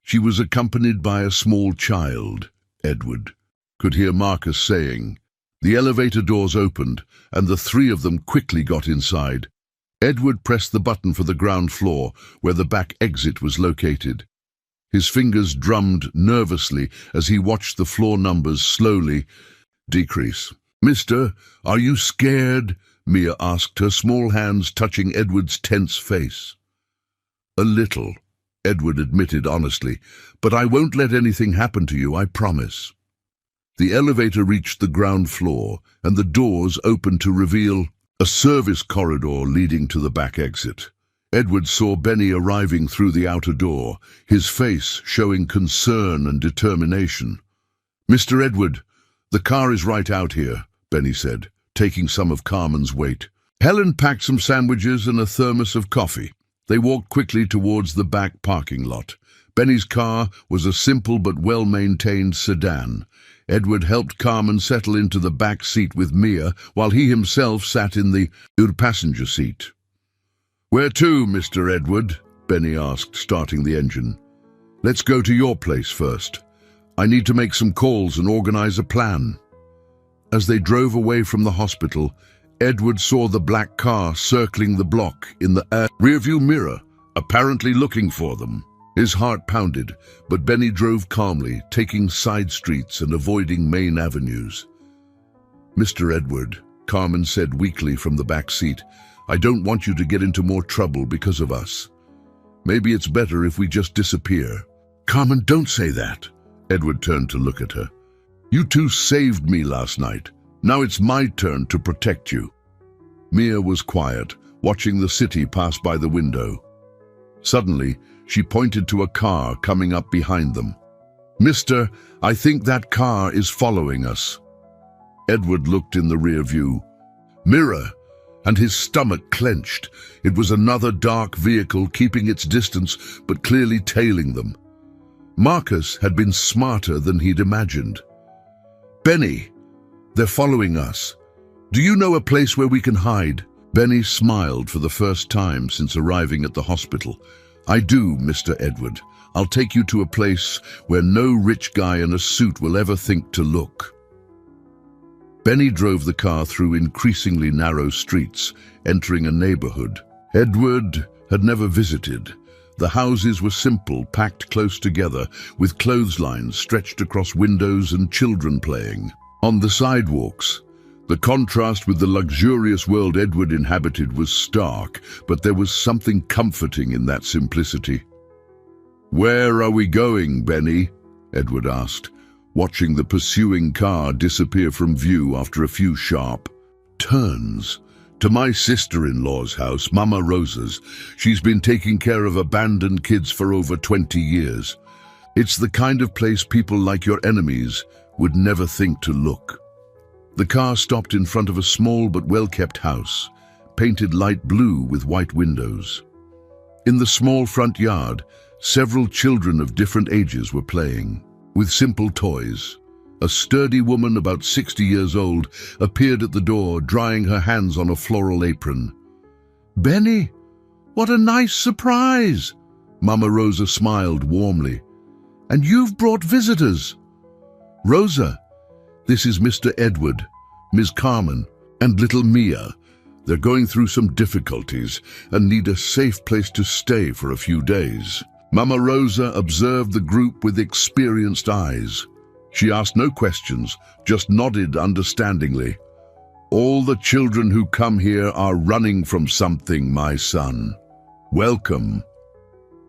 Speaker 1: She was accompanied by a small child, Edward could hear Marcus saying. The elevator doors opened, and the 3 of them quickly got inside. Edward pressed the button for the ground floor, where the back exit was located. His fingers drummed nervously as he watched the floor numbers slowly decrease. Mister, are you scared? Mia asked, her small hands touching Edward's tense face. A little, Edward admitted honestly, but I won't let anything happen to you, I promise. The elevator reached the ground floor, and the doors opened to reveal a service corridor leading to the back exit. Edward saw Benny arriving through the outer door, his face showing concern and determination. "Mr. Edward, the car is right out here," Benny said, taking some of Carmen's weight. Helen packed some sandwiches and a thermos of coffee. They walked quickly towards the back parking lot. Benny's car was a simple but well-maintained sedan. Edward helped Carmen settle into the back seat with Mia, while he himself sat in the passenger seat. "Where to, Mr. Edward?" Benny asked, starting the engine. "Let's go to your place first. I need to make some calls and organize a plan." As they drove away from the hospital, Edward saw the black car circling the block in the rearview mirror, apparently looking for them. His heart pounded, but Benny drove calmly, taking side streets and avoiding main avenues. "Mr. Edward," Carmen said weakly from the back seat, "I don't want you to get into more trouble because of us. Maybe it's better if we just disappear." "Carmen, don't say that." Edward turned to look at her. "You two saved me last night. Now it's my turn to protect you." Mia was quiet, watching the city pass by the window. Suddenly, she pointed to a car coming up behind them. "Mister, I think that car is following us." Edward looked in the rear view mirror, and his stomach clenched. It was another dark vehicle keeping its distance, but clearly tailing them. Marcus had been smarter than he'd imagined. "Benny, they're following us. Do you know a place where we can hide?" Benny smiled for the first time since arriving at the hospital. "I do, Mr. Edward. I'll take you to a place where no rich guy in a suit will ever think to look." Benny drove the car through increasingly narrow streets, entering a neighborhood Edward had never visited. The houses were simple, packed close together, with clotheslines stretched across windows and children playing. On the sidewalks, the contrast with the luxurious world Edward inhabited was stark, but there was something comforting in that simplicity. "Where are we going, Benny?" Edward asked, watching the pursuing car disappear from view after a few sharp turns. "To my sister-in-law's house, Mama Rosa's. She's been taking care of abandoned kids for over 20 years. It's the kind of place people like your enemies would never think to look." The car stopped in front of a small but well-kept house, painted light blue with white windows. In the small front yard, several children of different ages were playing with simple toys. A sturdy woman about 60 years old appeared at the door, drying her hands on a floral apron. "Benny, what a nice surprise!" Mama Rosa smiled warmly. "And you've brought visitors." "Rosa, this is Mr. Edward, Ms. Carmen, and little Mia. They're going through some difficulties and need a safe place to stay for a few days." Mama Rosa observed the group with experienced eyes. She asked no questions, just nodded understandingly. "All the children who come here are running from something, my son. Welcome."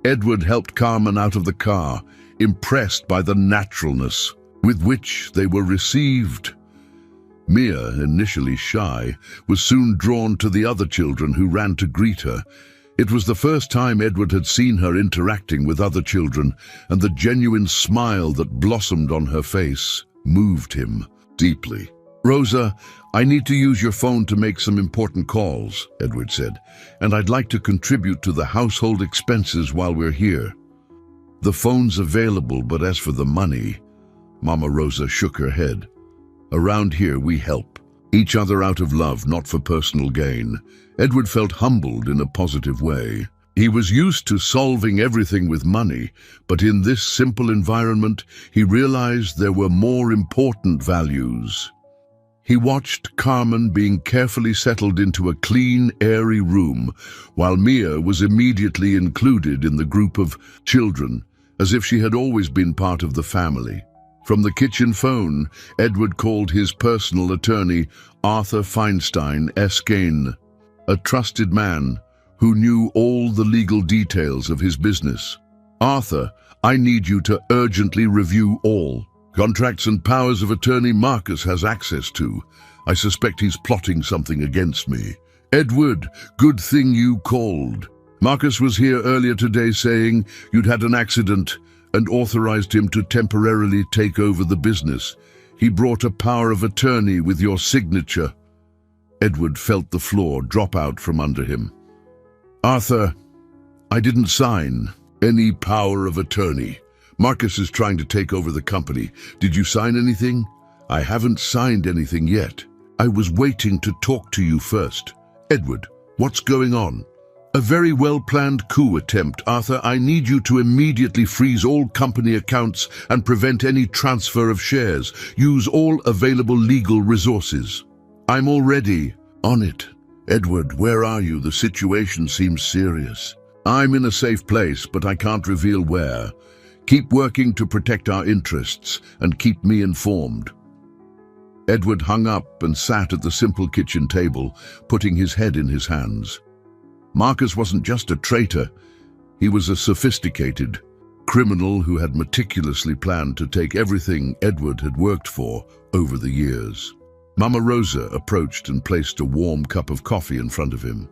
Speaker 1: Edward helped Carmen out of the car, impressed by the naturalness with which they were received. Mia, initially shy, was soon drawn to the other children who ran to greet her. It was the first time Edward had seen her interacting with other children, and the genuine smile that blossomed on her face moved him deeply. "Rosa, I need to use your phone to make some important calls," Edward said, "and I'd like to contribute to the household expenses while we're here." "The phone's available, but as for the money," Mama Rosa shook her head. "Around here we help each other out of love, not for personal gain." Edward felt humbled in a positive way. He was used to solving everything with money, but in this simple environment, he realized there were more important values. He watched Carmen being carefully settled into a clean, airy room, while Mia was immediately included in the group of children, as if she had always been part of the family. From the kitchen phone, Edward called his personal attorney, Arthur Feinstein Eskane, a trusted man who knew all the legal details of his business. "Arthur, I need you to urgently review all Contracts and powers of attorney Marcus has access to. I suspect he's plotting something against me. Edward, good thing you called. Marcus was here earlier today saying you'd had an accident and authorized him to temporarily take over the business. He brought a power of attorney with your signature. Edward felt the floor drop out from under him. Arthur, I didn't sign any power of attorney. Marcus is trying to take over the company. Did you sign anything? I haven't signed anything yet. I was waiting to talk to you first. Edward, what's going on? A very well-planned coup attempt. Arthur, I need you to immediately freeze all company accounts and prevent any transfer of shares. Use all available legal resources. I'm already on it. Edward, where are you? The situation seems serious. I'm in a safe place, but I can't reveal where. Keep working to protect our interests and keep me informed. Edward hung up and sat at the simple kitchen table, putting his head in his hands. Marcus wasn't just a traitor. He was a sophisticated criminal who had meticulously planned to take everything Edward had worked for over the years. Mama Rosa approached and placed a warm cup of coffee in front of him.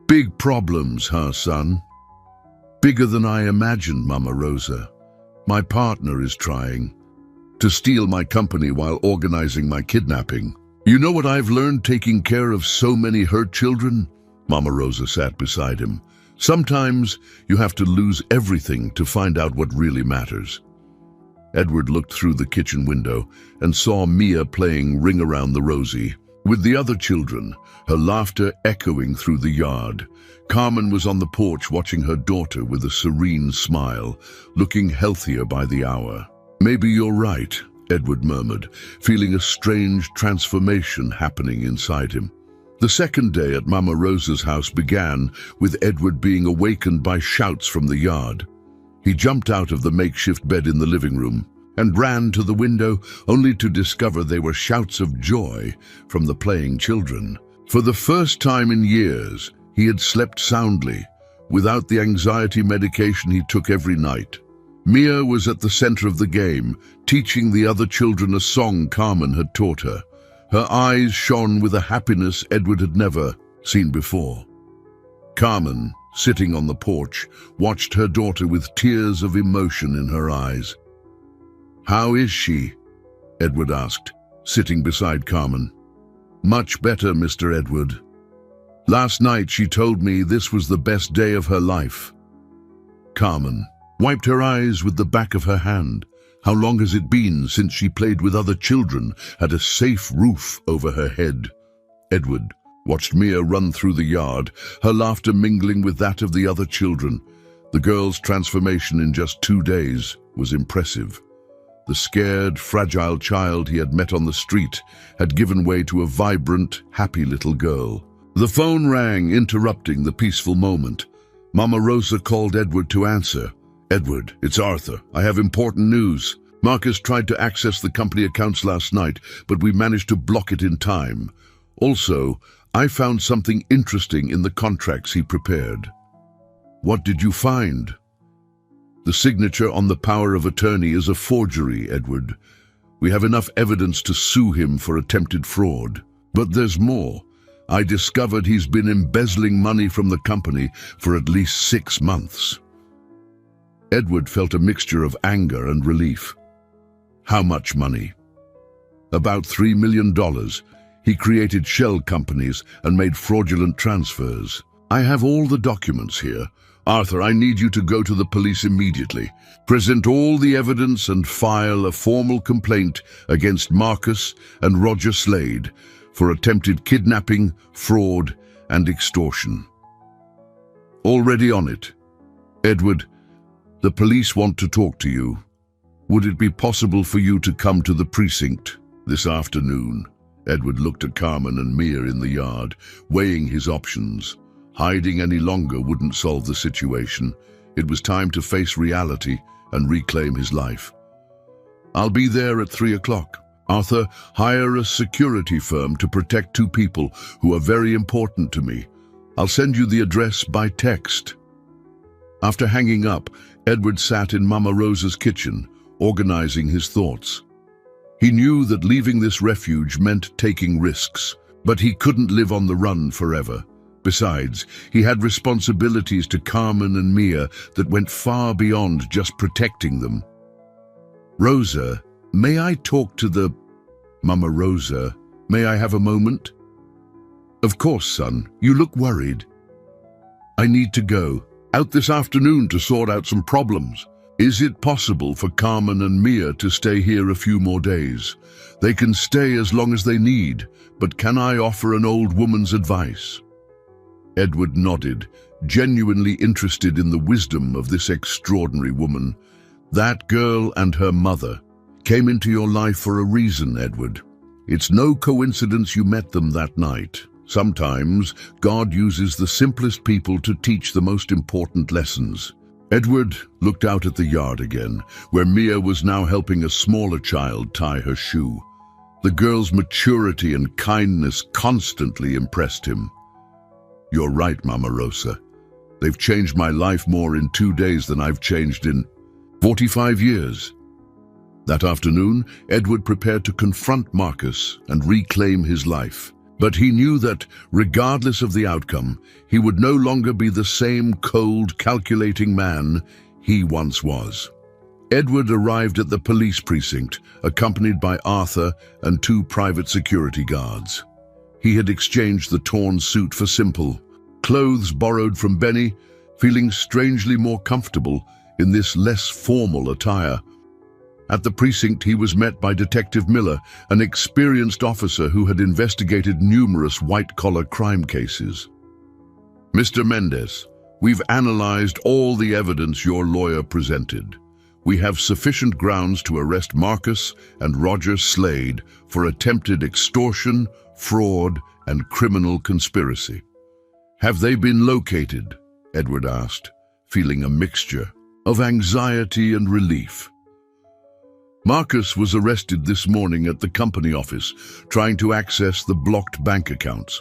Speaker 1: Big problems, huh, son? Bigger than I imagined, Mama Rosa. My partner is trying to steal my company while organizing my kidnapping. You know what I've learned taking care of so many hurt children? Mama Rosa sat beside him. Sometimes you have to lose everything to find out what really matters. Edward looked through the kitchen window and saw Mia playing Ring Around the Rosie with the other children, her laughter echoing through the yard. Carmen was on the porch watching her daughter with a serene smile, looking healthier by the hour. Maybe you're right, Edward murmured, feeling a strange transformation happening inside him. The second day at Mama Rosa's house began with Edward being awakened by shouts from the yard. He jumped out of the makeshift bed in the living room and ran to the window, only to discover they were shouts of joy from the playing children. For the first time in years, he had slept soundly, without the anxiety medication he took every night. Mia was at the center of the game, teaching the other children a song Carmen had taught her. Her eyes shone with a happiness Edward had never seen before. Carmen, sitting on the porch, watched her daughter with tears of emotion in her eyes. How is she? Edward asked, sitting beside Carmen. Much better, Mr. Edward. Last night she told me this was the best day of her life. Carmen wiped her eyes with the back of her hand. How long has it been since she played with other children, had a safe roof over her head? Edward watched Mia run through the yard, her laughter mingling with that of the other children. The girl's transformation in just 2 days was impressive. The scared, fragile child he had met on the street had given way to a vibrant, happy little girl. The phone rang, interrupting the peaceful moment. Mama Rosa called Edward to answer. Edward, it's Arthur. I have important news. Marcus tried to access the company accounts last night, but we managed to block it in time. Also, I found something interesting in the contracts he prepared. What did you find? The signature on the power of attorney is a forgery, Edward. We have enough evidence to sue him for attempted fraud. But there's more. I discovered he's been embezzling money from the company for at least 6 months. Edward felt a mixture of anger and relief. How much money? About $3 million. He created shell companies and made fraudulent transfers. I have all the documents here. Arthur, I need you to go to the police immediately. Present all the evidence and file a formal complaint against Marcus and Roger Slade for attempted kidnapping, fraud, and extortion. Already on it. Edward, the police want to talk to you. Would it be possible for you to come to the precinct this afternoon? Edward looked at Carmen and Mia in the yard, weighing his options. Hiding any longer wouldn't solve the situation. It was time to face reality and reclaim his life. I'll be there at 3 o'clock. Arthur, hire a security firm to protect 2 people who are very important to me. I'll send you the address by text. After hanging up, Edward sat in Mama Rosa's kitchen, organizing his thoughts. He knew that leaving this refuge meant taking risks, but he couldn't live on the run forever. Besides, he had responsibilities to Carmen and Mia that went far beyond just protecting them. "Rosa, may I talk to the—" "Mama Rosa, may I have a moment?" "Of course, son. You look worried." "I need to go out this afternoon to sort out some problems. Is it possible for Carmen and Mia to stay here a few more days? They can stay as long as they need, but can I offer an old woman's advice?" Edward nodded, genuinely interested in the wisdom of this extraordinary woman. "That girl and her mother came into your life for a reason, Edward. It's no coincidence you met them that night. Sometimes God uses the simplest people to teach the most important lessons." Edward looked out at the yard again, where Mia was now helping a smaller child tie her shoe. The girl's maturity and kindness constantly impressed him. "You're right, Mama Rosa. They've changed my life more in 2 days than I've changed in 45 years. That afternoon, Edward prepared to confront Marcus and reclaim his life. But he knew that, regardless of the outcome, he would no longer be the same cold, calculating man he once was. Edward arrived at the police precinct, accompanied by Arthur and 2 private security guards. He had exchanged the torn suit for simple clothes borrowed from Benny, feeling strangely more comfortable in this less formal attire. At the precinct, he was met by Detective Miller, an experienced officer who had investigated numerous white-collar crime cases. "Mr. Mendez, we've analyzed all the evidence your lawyer presented. We have sufficient grounds to arrest Marcus and Roger Slade for attempted extortion, fraud, and criminal conspiracy." "Have they been located?" Edward asked, feeling a mixture of anxiety and relief. "Marcus was arrested this morning at the company office, trying to access the blocked bank accounts.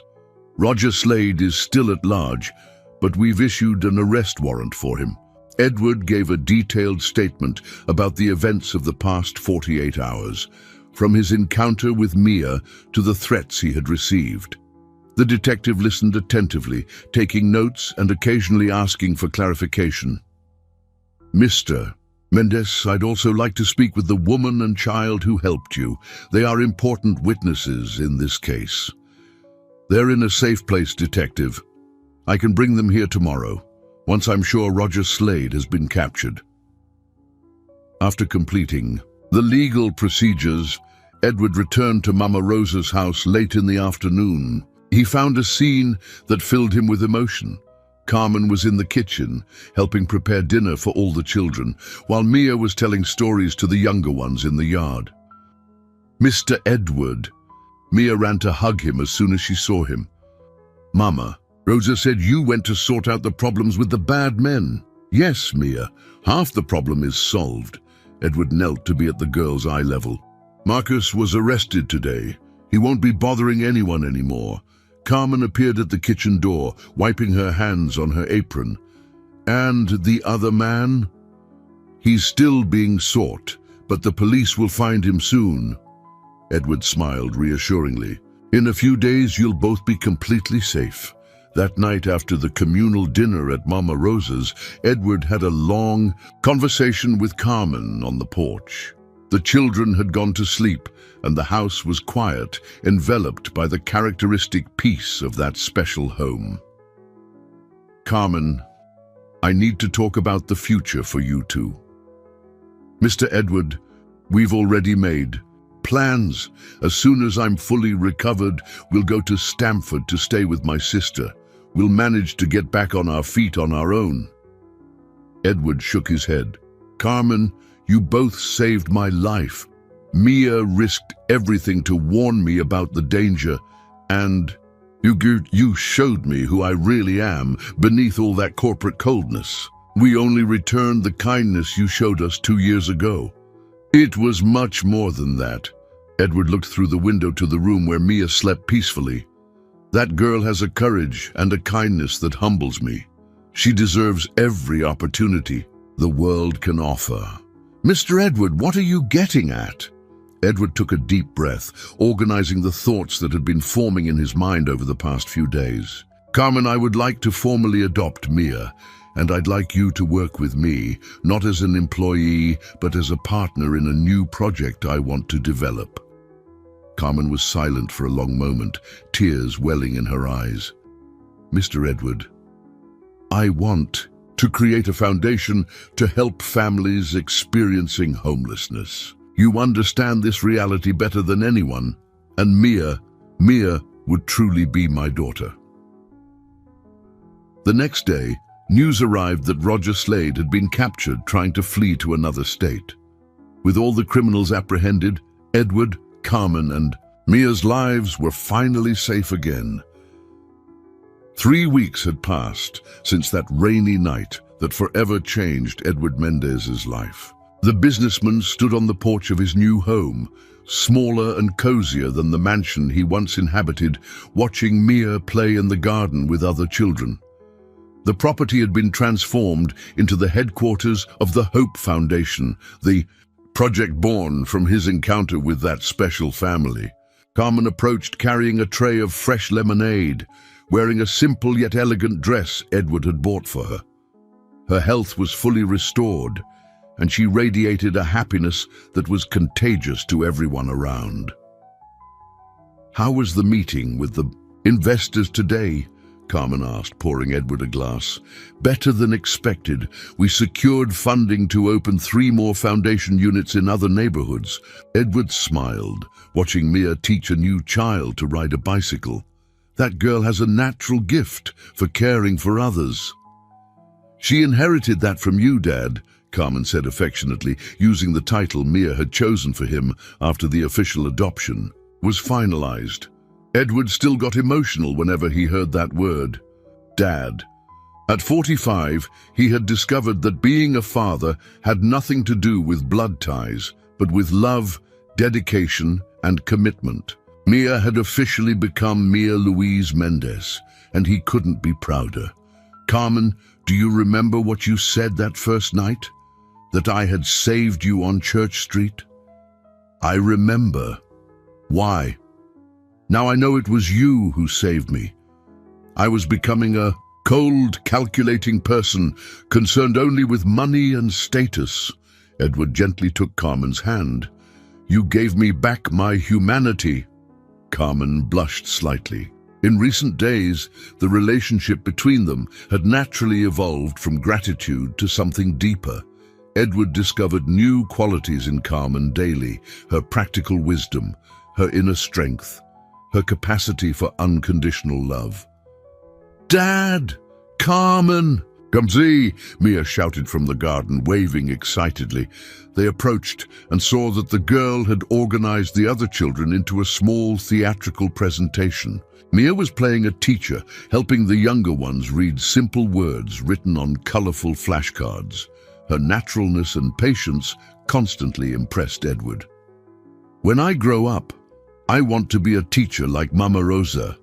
Speaker 1: Roger Slade is still at large, but we've issued an arrest warrant for him." Edward gave a detailed statement about the events of the past 48 hours, from his encounter with Mia to the threats he had received. The detective listened attentively, taking notes and occasionally asking for clarification. "Mr. Mendez, I'd also like to speak with the woman and child who helped you. They are important witnesses in this case." "They're in a safe place, Detective. I can bring them here tomorrow, once I'm sure Roger Slade has been captured." After completing the legal procedures, Edward returned to Mama Rosa's house late in the afternoon. He found a scene that filled him with emotion. Carmen was in the kitchen, helping prepare dinner for all the children, while Mia was telling stories to the younger ones in the yard. "Mr. Edward." Mia ran to hug him as soon as she saw him. "Mama, Rosa said you went to sort out the problems with the bad men." "Yes, Mia, half the problem is solved." Edward knelt to be at the girl's eye level. "Marcus was arrested today. He won't be bothering anyone anymore." Carmen appeared at the kitchen door, wiping her hands on her apron. "And the other man?" "He's still being sought, but the police will find him soon." Edward smiled reassuringly. "In a few days, you'll both be completely safe." That night, after the communal dinner at Mama Rosa's, Edward had a long conversation with Carmen on the porch. The children had gone to sleep, and the house was quiet, enveloped by the characteristic peace of that special home. "Carmen, I need to talk about the future for you two." "Mr. Edward, we've already made plans. As soon as I'm fully recovered, we'll go to Stamford to stay with my sister. We'll manage to get back on our feet on our own." Edward shook his head. "Carmen, you both saved my life. Mia risked everything to warn me about the danger, and you showed me who I really am beneath all that corporate coldness. We only returned the kindness you showed us 2 years ago." "It was much more than that." Edward looked through the window to the room where Mia slept peacefully. "That girl has a courage and a kindness that humbles me. She deserves every opportunity the world can offer." Mr. Edward, what are you getting at? Edward took a deep breath, organizing the thoughts that had been forming in his mind over the past few days. Carmen, I would like to formally adopt Mia, and I'd like you to work with me, not as an employee, but as a partner in a new project I want to develop. Carmen was silent for a long moment, tears welling in her eyes. Mr. Edward, I want to create a foundation to help families experiencing homelessness. You understand this reality better than anyone, and Mia would truly be my daughter. The next day, news arrived that Roger Slade had been captured trying to flee to another state. With all the criminals apprehended, Edward, Carmen, and Mia's lives were finally safe again. 3 weeks had passed since that rainy night that forever changed Edward Mendez's life. The businessman stood on the porch of his new home, smaller and cozier than the mansion he once inhabited, watching Mia play in the garden with other children. The property had been transformed into the headquarters of the Hope Foundation, the project born from his encounter with that special family. Carmen approached carrying a tray of fresh lemonade, wearing a simple yet elegant dress Edward had bought for her. Her health was fully restored, and she radiated a happiness that was contagious to everyone around. How was the meeting with the investors today? Carmen asked, pouring Edward a glass. Better than expected. We secured funding to open 3 more foundation units in other neighborhoods. Edward smiled, watching Mia teach a new child to ride a bicycle. That girl has a natural gift for caring for others. She inherited that from you, Dad, Carmen said affectionately, using the title Mia had chosen for him after the official adoption was finalized. Edward still got emotional whenever he heard that word, Dad. At 45, he had discovered that being a father had nothing to do with blood ties, but with love, dedication, and commitment. Mia had officially become Mia Louise Mendez, and he couldn't be prouder. Carmen, do you remember what you said that first night? That I had saved you on Church Street? I remember. Why? Now I know it was you who saved me. I was becoming a cold, calculating person, concerned only with money and status. Edward gently took Carmen's hand. You gave me back my humanity. Carmen blushed slightly. In recent days, the relationship between them had naturally evolved from gratitude to something deeper. Edward discovered new qualities in Carmen daily, her practical wisdom, her inner strength, her capacity for unconditional love. Dad! Carmen! Come see, Mia shouted from the garden, waving excitedly. They approached and saw that the girl had organized the other children into a small theatrical presentation. Mia was playing a teacher, helping the younger ones read simple words written on colorful flashcards. Her naturalness and patience constantly impressed Edward. When I grow up, I want to be a teacher like Mama Rosa,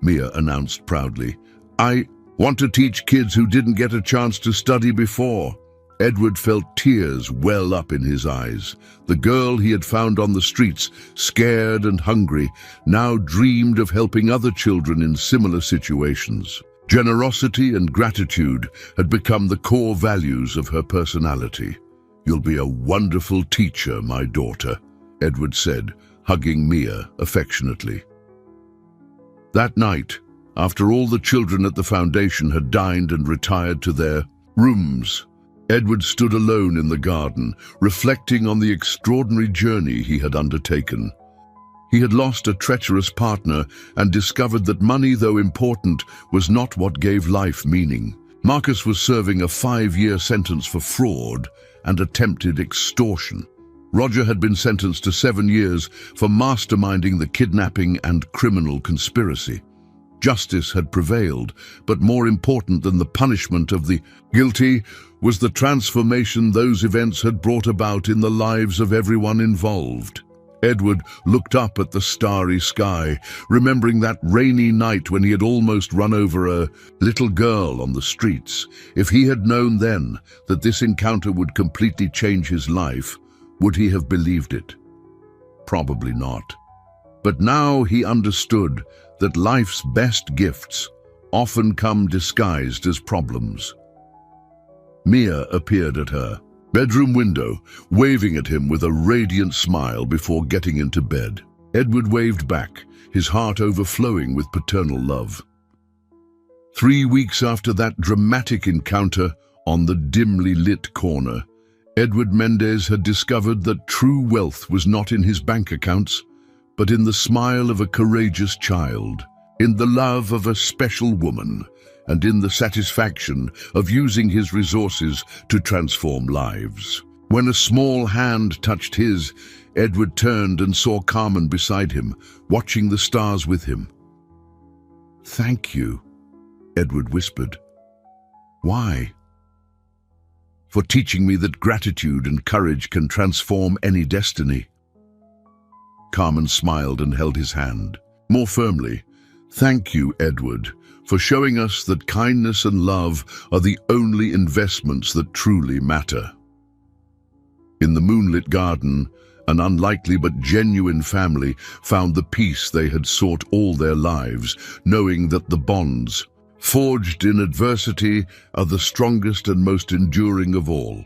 Speaker 1: Mia announced proudly. I want to teach kids who didn't get a chance to study before. Edward felt tears well up in his eyes. The girl he had found on the streets, scared and hungry, now dreamed of helping other children in similar situations. Generosity and gratitude had become the core values of her personality. You'll be a wonderful teacher, my daughter, Edward said, hugging Mia affectionately. That night, after all the children at the foundation had dined and retired to their rooms, Edward stood alone in the garden, reflecting on the extraordinary journey he had undertaken. He had lost a treacherous partner and discovered that money, though important, was not what gave life meaning. Marcus was serving a 5-year sentence for fraud and attempted extortion. Roger had been sentenced to 7 years for masterminding the kidnapping and criminal conspiracy. Justice had prevailed, but more important than the punishment of the guilty was the transformation those events had brought about in the lives of everyone involved. Edward looked up at the starry sky, remembering that rainy night when he had almost run over a little girl on the streets. If he had known then that this encounter would completely change his life, would he have believed it? Probably not. But now he understood that life's best gifts often come disguised as problems. Mia appeared at her bedroom window, waving at him with a radiant smile before getting into bed. Edward waved back, his heart overflowing with paternal love. 3 weeks after that dramatic encounter on the dimly lit corner, Edward Mendez had discovered that true wealth was not in his bank accounts, but in the smile of a courageous child, in the love of a special woman, and in the satisfaction of using his resources to transform lives. When a small hand touched his, Edward turned and saw Carmen beside him, watching the stars with him. "Thank you," Edward whispered. "Why?" "For teaching me that gratitude and courage can transform any destiny." Carmen smiled and held his hand more firmly. "Thank you, Edward, for showing us that kindness and love are the only investments that truly matter." In the moonlit garden, an unlikely but genuine family found the peace they had sought all their lives, knowing that the bonds forged in adversity are the strongest and most enduring of all.